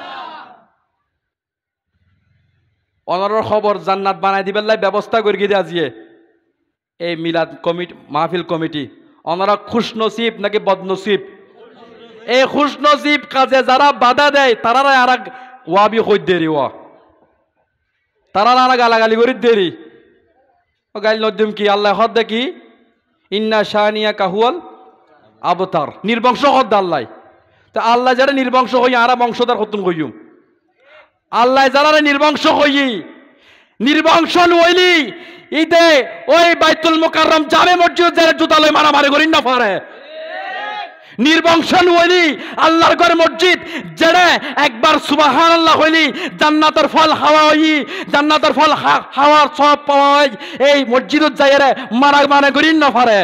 অনর খবর জান্নাত বানাই দিবেন লাই ব্যবস্থা করে গিয়ে আজিয়ে এই মিলাদ কমিটি মাহফিল কমিটি ওনারা খুশনসিব নাকি বদনসিব? এই খুশনসিব কাজে যারা বাধা দেয় তারা আর ওয়াবি কই দেরি ওয়া, তারা আর গালাগালি করি দেরি ও গাইল নদ্যম কি আল্লাহ হদ দেখি ইন্না শানিয়া কাহুয়াল আবতার নির্বংশ হদ আল্লাহ। তো আল্লাহ যারা নির্বংশ হই আরা বংশধর হতুন কইম, আল্লাহ যারা নির্বংশ হই নির্বংশ নইলি ঈদে ওই বাইতুল মুকাররম জামে মসজিদ যারা জুতালয় মারামারি করি না পারে। নির্বংশন হইলি আল্লাহর ঘর মসজিদ যেটা একবার সুবহানাল্লাহ হইলি জান্নাতের ফল খাওয়া হই, জান্নাতের ফল খাওয়ার সব পাওয়া হয় এই মসজিদত যাইরে মারা মানে করি না পারে।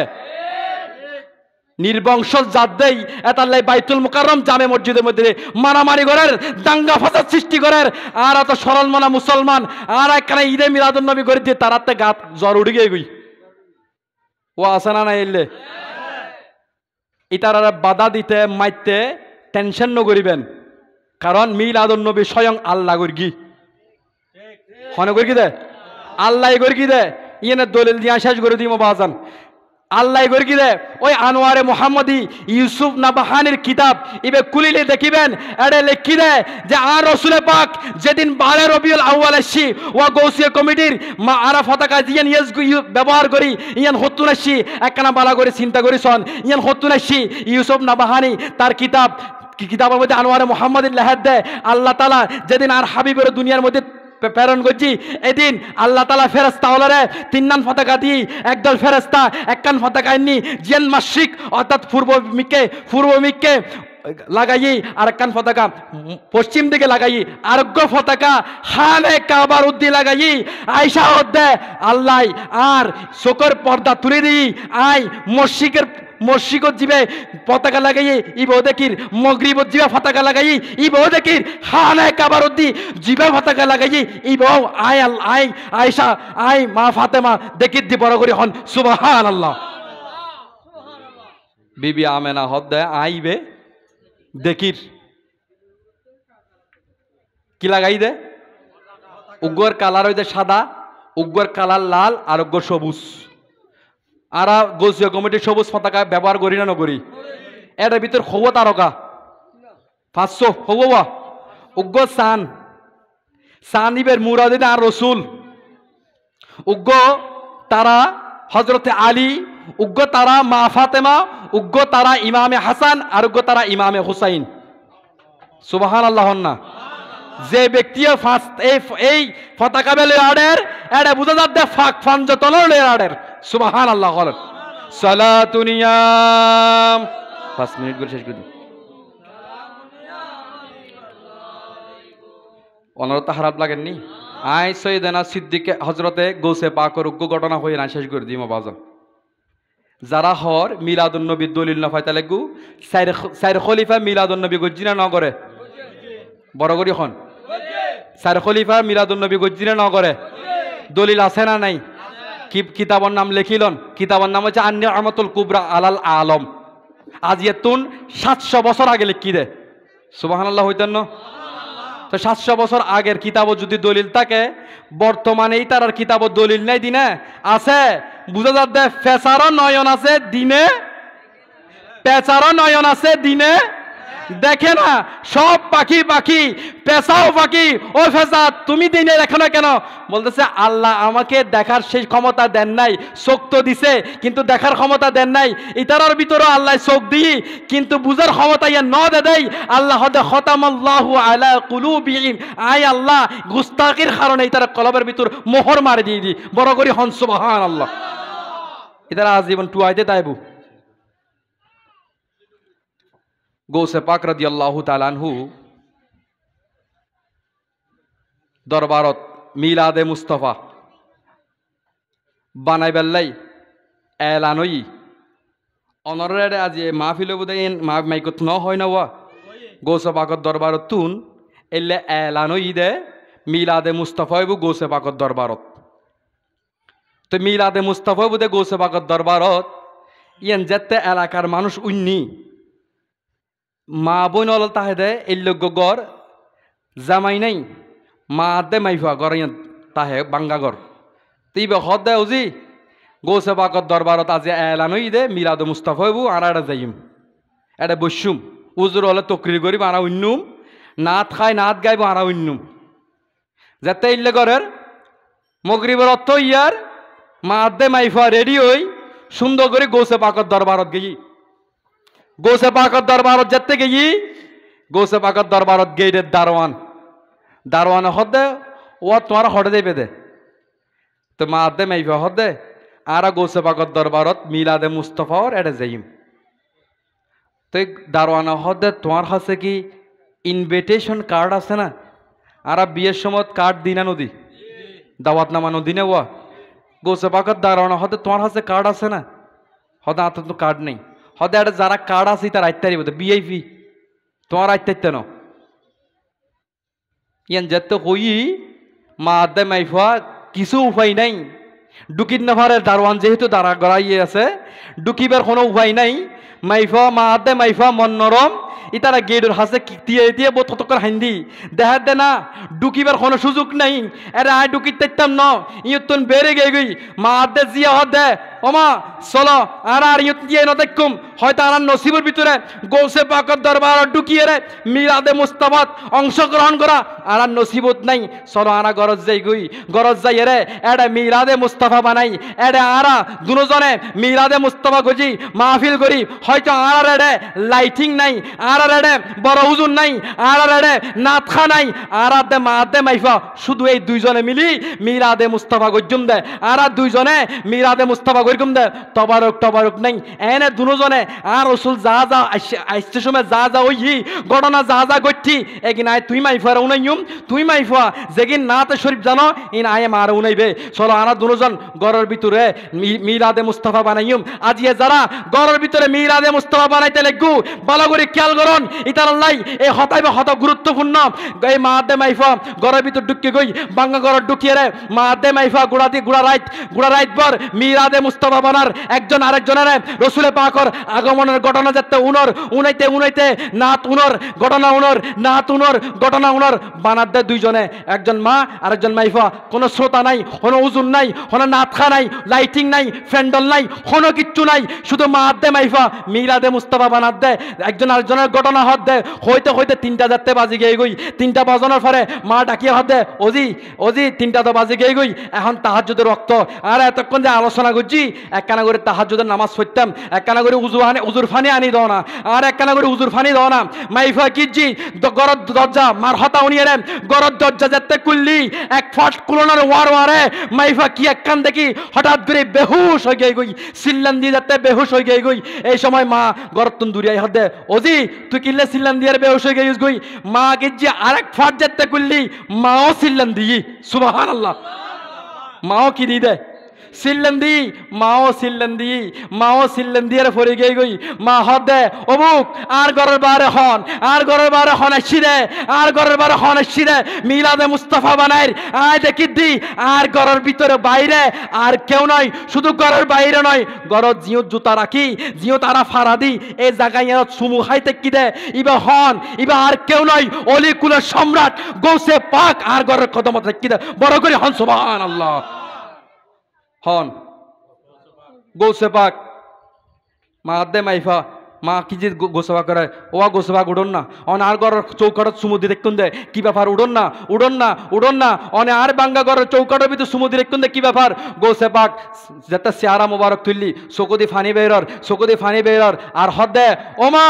নির্বংশ জাত দেই এতাল্লাই বাইতুল মুকাররম জামে মসজিদের মধ্যে মারামারি করার দাঙ্গা ফাসাদ সৃষ্টি করার আর এত সরল মনা মুসলমান আর একখানে ঈদে মিলাদুন নবী করে দিয়ে তারাতে গাত জ্বর উঠে গিয়ে গই ও আসে না এলে ইতারা বাধা দিতে মাইতে টেনশন ন করিবেন, কারণ মিলাদুন নবী স্বয়ং আল্লাহ গর্গি হনে গর্গি দে আল্লাহ গর্গি দে ইয়েনে দলিল দিয়া শেষ করে দিম বাজান আল্লাহ গর্গি দে ওই আনোয়ারে মোহাম্মদী ইউসুফ নাবাহানির কিতাব ইবে কুলিলে দেখিবেন এডে লিখি দে যে আর রাসূলে পাক যেদিন 12 রবিউল আউয়াল আসি ওয়া গৌসিয়া কমিটির মা আরা ফতাকা দিয়েন ব্যবহার করি ইয়ান হতুন আসি একখানা বালা করে চিন্তা করিছন ইয়ান হতুন আসি ইউসুফ নাবাহানি তার কিতাব কিতাবের মধ্যে আনোয়ারে মোহাম্মদীর লেহাত দেয় আল্লাহ তাআলা যেদিন আর হাবিবের দুনিয়ার মধ্যে প্রেরণ করছি এদিন আল্লাহ তাআলা ফেরেশতা হলরে 3 নান পতাকা দি একদল ফেরেশতা একখান পতাকা আনি জিয়ান মাশরিক অর্থাৎ পূর্ব মিককে লাগাই আর একখান পতাকা পশ্চিম দিকে লাগাই আরোগ্য পতাকা খানে কাবার উদ্দি লাগাই আয়েশা হদ্দে আল্লাহ আর চোখের পর্দা তুলে দিই আই মসজিদত জিবে পতাকা লাগাই ইবো দেখির মগরিবত জিবে পতাকা লাগাই ইবো দেখির খানে কাবার উদ্দি জিবে পতাকা লাগাই ইবো আয় আয় আয়েশা আয় মা ফাতেমা দেখির দি বড় করে হন সুবহানাল্লাহ। বিবি আমেনা হদ্দে আইবে দেখির কি লাগাই দে উগ্গর কালার হইতে সাদা উগ্গর কালার লাল আর উগ্গর সবুজ আর গোসিয়া কমিটির সবুজ পতাকা ব্যবহার করি না নকরি এর ভিতর হব তারকা 500 হব উগ্গর সান ইবের মুরাদিন আর রসুল উগ্গ তারা হজরতে আলী উগ্গ তারা মা ফাতেমা উগ্গ তারা ইমামে হাসান আর উগ্গ তারা ইমামে হুসাইন সুবহানাল্লাহ না। যে ব্যক্তি এই পতাকা বেলে আড়ের এটা বুঝা যাচ্ছে ফাঁক ফান যতন আড়ের সুবহানাল্লাহ বলেন সালাতুনিয়াম 5 মিনিট করে শেষ করে দিন ওনারও তো খারাপ লাগেননি আই সৈয়দনা সিদ্দিকে হজরতে গৌসে পাকর উগ্র ঘটনা হয়ে না শেষ করে দিই বাজান যারা হর মিলাদুন নবী দলিল না ফাইতা লাগু সাইর খলিফা মিলাদুন নবী গজ্জিনা ন করে বড় করি হন সাইর খলিফা মিলাদুন নবী গজ্জিনা ন করে দলিল আছে না নাই কি কিতাবের নাম লিখিলন, কিতাবের নাম হচ্ছে আন-নি'মাতুল কুবরা আলাল আলম। আজ এতুন 700 বছর আগে লিখি দে, সুবহানাল্লাহ হইতেন না? তো 700 বছর আগের কিতাবও যদি দলিল থাকে, বর্তমানে এই তার কিতাবও দলিল নাই দিনে আছে, বুঝা যাচ্ছে ফেসারও নয়ন আছে দিনে, পেঁচারও নয়ন আছে দিনে, দেখে না সব পাখি পাখি, পেঁচাও পাখি। ও ফেসা তুমি দিনে দেখো না কেন? বলতেছে আল্লাহ আমাকে দেখার সেই ক্ষমতা দেন নাই, চোখ তো দিছে কিন্তু দেখার ক্ষমতা দেন নাই। ইতারার ভিতরে আল্লাহ চোখ দিই কিন্তু বুঝার ক্ষমতা ইয়া ন দে দেই। আল্লাহ হদে খতামাল্লাহু আলা কুলুবিহিম, আয় আল্লাহ গুস্তাকির কারণে ইতারা কলবের ভিতর মোহর মারি দিয়ে দি। বড় করি হন সুবহানাল্লাহ। ইতারা আজীবন টুয়াইতে তাইবু। গৌসে পাক রাদিয়াল্লাহু তাআলা আনহু দরবারত মিলাদে মুস্তাফা বানাই বেল্লাই এলানই অনরের আজ মাহফিলে বোধহয় মাইকত ন হয় না ওয়া গৌসে পাকর দরবারত তুন এলে এলানই দে মিলাদে মুস্তাফা হইব গৌসে পাকর দরবারত। তো মিলাদে মুস্তাফা বোধে গৌসে পাকর দরবারত ইয়ান যেতে এলাকার মানুষ উন্নি মা বোন অল তাহে এল্লোগ্য গড় জামাই নাই মা দে মাইফা গড় তাহে বাঙ্গা গড় তিবে হদ দে উজি গৌসে পাকর দরবারত আজি এলানই দে মিলাদ মুস্তাফা হইব আর এটা যাইম এটা বসুম উজুর হলে তকরির করিব আরা উন্নুম নাত খাই নাত গাইব আরা উন্নুম যাতে ইল্লে গড়ের মগরিবের অর্থ ইয়ার মা দে মাইফা রেডি হই সুন্দর করে গৌসে পাকর দরবারত গেই। গৌসে পাকর দরবারত যেতে গেই গৌসে পাকর দরবারত গেইটের দারোয়ান হদে ও তোমার হটে দেবে দে তো মা দে মাইফা হদে আর গৌসে পাকর দরবারত মিলাদে মুস্তাফার এটা যাইম। তো দারোয়ান হদে তোমার কাছে কি ইনভিটেশন কার্ড আছে না? আর বিয়ের সময় কার্ড দিনা নদী দাওয়াত নামা নদী নে ওয়া গৌসে পাকর দারোয়ান হদে তোমার কাছে কার্ড আছে না? হদে আত তো কার্ড নেই। হদে এটা যারা কার্ড আছে তার আইতারি বোধ বিআইপি তোমার আইতাইতে ন ইয়ান যেতে কই মা দে মাইফা কিছু উপায় নাই ডুকির নাফারের দারোয়ান যেহেতু দাঁড়া গড়াইয়ে আছে ডুকিবার কোনো উপায় নাই। মাইফা মা দে মাইফা মন নরম ইতারা গেডের হাসে দিয়ে দিয়ে বোতক হাইন্দি দেখা দে না ডুকিবার কোনো সুযোগ নাই। এরা আয় ডুকির তাইতাম ন ইয়তুন বেড়ে গে গই মা দে জিয়া হদে ওমা চলো আর ইয়ত দিয়ে ন দেখুম হয়তো আর নসিবের ভিতরে গৌসে পাকর দরবার ঢুকিয়ে রে মিলাদে মুস্তাফাত অংশগ্রহণ করা আর নসিবত নাই। চলো আরা গরজ যাই গই গরজ যাই রে এডে মিলাদে মুস্তাফা বানাই এডে আরা দুজনে মিলাদে মুস্তাফা গজি মাহফিল করি হয়তো আর এডে লাইটিং নাই আর এডে বড় হুজুর নাই আর এডে নাতখা নাই আর দে মা দে মাইফা শুধু এই দুইজনে মিলি মিলাদে মুস্তাফা গজ্জুম দে আর দুইজনে মিলাদে মুস্তাফা গরিকুম দে তবারক টবারক নাই এনে দুজনে আর রসুল যা যা আইসতে সময় যা যা ওই ঘটনা যা যা গঠি এগিন আয় তুই মাইফার উনাইম তুই মাইফা যেগিন নাতে শরীফ জানো ইন আয় মার উনাইবে। চলো আনা দুজন গড়ের ভিতরে মিলাদে মুস্তাফা বানাইম। আজিয়ে যারা গড়ের ভিতরে মিলাদে মুস্তাফা বানাইতে লাগু ভালো করে খেয়াল করুন ইতার লাই এই হতাইবে হত গুরুত্বপূর্ণ। এই মা দে মাইফা গড়ের ভিতর ঢুকিয়ে গই বাঙ্গা গড় ঢুকিয়ে রে মা দে মাইফা গুড়া রাইত বর মিলাদে মুস্তাফা বানার একজন আরেকজনের রসুলে পাকর আগমনের ঘটনা যাতে উনাইতে নাত উনর ঘটনা উনর নাত উনর ঘটনা উনর বানার দে দুইজনে একজন মা আরেকজন মাইফা। কোনো শ্রোতা নাই কোনো উজুন নাই কোনো নাতখা নাই লাইটিং নাই ফ্যান্ডল নাই কোনো কিচ্ছু নাই শুধু মা দে মাইফা মিলাদে মুস্তাফা বানার দে একজন আরেকজনের ঘটনা হত দে হইতে 3টা যাতে বাজি গিয়ে গই 3টা বাজানোর পরে মা ডাকিয়ে হত দে ওজি 3টা তো বাজি গিয়ে গই এখন তাহাজ্জুদের রক্ত আর এতক্ষণ যে আলোচনা করছি একখানা করে তাহাজ্জুদের নামাজ পড়তাম একখানা করে উজুর ফানি আনি দাও না আর একখানা করে উজুর ফানি দাও না মাইফা কিজি গরদ দরজা মার হতা উনিয়ে রে গরদ দরজা যেতে কুললি এক ফাট কুলনার ওয়ারে মাইফা কি একখান দেখি হঠাৎ করে বেহুশ হয়ে গিয়ে গই সিল্লান দিয়ে যেতে বেহুশ হয়ে গিয়ে গই। এই সময় মা গরতুন দূরিয়াই হদে ওজি তুই কিল্লে সিল্লান দিয়ে বেহুশ হয়ে গিয়ে গই মা কিজি আরেক ফাট যেতে কুললি মাও সিল্লান দিই সুবহানাল্লাহ মাও কি দি দে সিল্লেন্দি মাও সিল্লেন্দি মাও সিল্লেন্দিয়ার ফরি গই গই মা হদে অবুক আর গরের বারে হন আর গরের বারে হন আসিরে আর গরের বারে হন আসিরে মিলাদে মুস্তাফা বানাইর আয় দেখি দি আর গরের ভিতরে বাইরে আর কেউ নয় শুধু গরের বাইরে নয় গরত জিও জুতা রাখি জিও তারা ফারাদি এই জায়গায় সুমু হাইতে কি দে ইবা হন ইবা আর কেউ নয় অলি কুলের সম্রাট গৌসে পাক আর গরের কদমত কি দে বড় করে হন সুবহানাল্লাহ হন গৌসে পাক মা আদে মাইফা মা কি যে গোসবা করে ওয়া গোসবা উড়ন না অন আর ঘরের চৌকাটত সুমুদি দেখুন দে কি ব্যাপার উড়ন না উড়ন না উড়ন না অনে আর বাঙ্গা ঘরের চৌকাটের ভিতরে সুমুদি দেখুন দে কি ব্যাপার গোসে পাক যেটা চেহারা মোবারক তুললি চকুদি ফানি বেরর আর হদ দে ও মা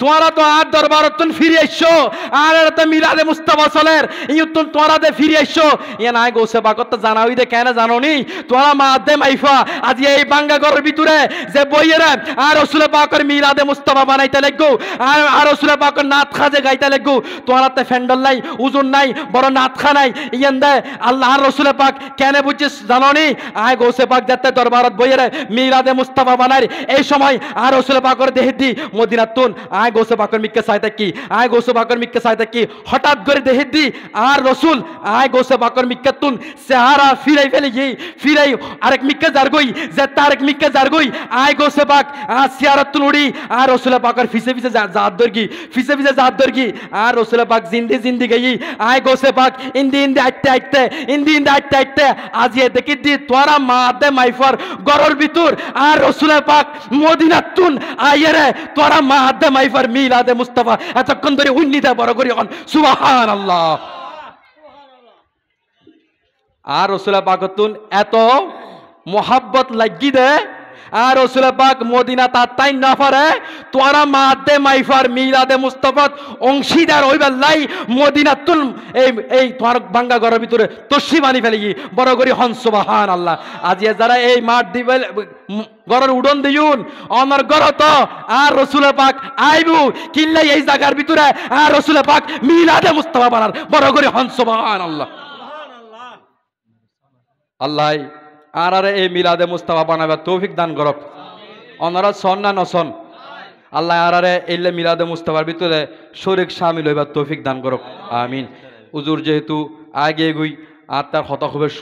তোমারা তো আর দরবারত ফিরে আইসো আর এটা মিলাদে মুস্তাফা চলের ইয়ুন তোমরা দে ফিরে আইসো ইয়ে নাই গোসে পাকত তো জানাওই দে কেন জানো নি তোমরা মা আদে মাইফা আজ এই বাঙ্গা ঘরের ভিতরে যে বইয়েরা আর রাসূল পাকের মিলাদে মুস্তাফা বানাইতে লাগো আর রাসূল পাকের নাত খাজে গাইতে লাগো তোরাতে ফ্যান্ডল নাই উজুন নাই বড় নাত খা নাই ইয়েন্দে আল্লাহর রাসূল পাক কেন বুঝছিস জানো নি আয় গৌসে পাক যাতে দরবারত বইরে মিলাদে মুস্তাফা বানাই এই সময় আর রাসূল পাকের দেহদি মদিনাতুন আয় গৌসে পাকের মিক্কে চাইতে কি আয় গৌসে পাকের মিক্কে চাইতে কি হঠাৎ করে দেহদি আর রাসূল আয় গৌসে পাকের মিক্কাতুন চেহারা ফিরাই আরেক মিক্কে জারগই যে তারেক মিক্কে জারগই আয় গৌসে পাক আর সিয়ারাতুল উড়ি আর রাসূল পাকের ফিসে জাত দরগি আর রাসূল পাক জিন্দি গই আয় গৌসে পাক ইন্দি আইতে আজ এ দেখি দি তোরা মা দে মাইফার গরর ভিতর আর রাসূল পাক মদিনাতুন আইরে তোরা মা দে মাইফার মিলাদে মুস্তাফা এতক্ষণ ধরে উন্নিতে বড় করি হন সুবহানাল্লাহ আর রাসূল পাকতুন এত মোহাব্বত লাগি দে আর রাসূল পাক মদিনা তাই না পারে তোরা মাদে মাইফার মিলাদে মুস্তাফাত অংশীদার হইবার লাই মদিনাতুল এই তোমার বাঙ্গা ঘরের ভিতরে তসি বানি ফেলি বড় করি হন সুবহানাল্লাহ আজি যারা এই মাঠ দিবে ঘরের উড়ন দিউন আমার ঘর তো আর রাসূল পাক আইবু কিল্লাই এই জায়গার ভিতরে আর রাসূল পাক মিলাদে মুস্তাফা বানার বড় করি হন সুবহানাল্লাহ আল্লাহ আর এই মিলাদে মুস্তাফা বানাবার তৌফিক দান করক অনারা সন না নসন আল্লাহ আর এলে মিলাদে মুস্তাফার ভিতরে শরীক শামিল হইবার তৌফিক দান করক আমিন হুজুর যেহেতু আগে গুই আর তার হতা খুবের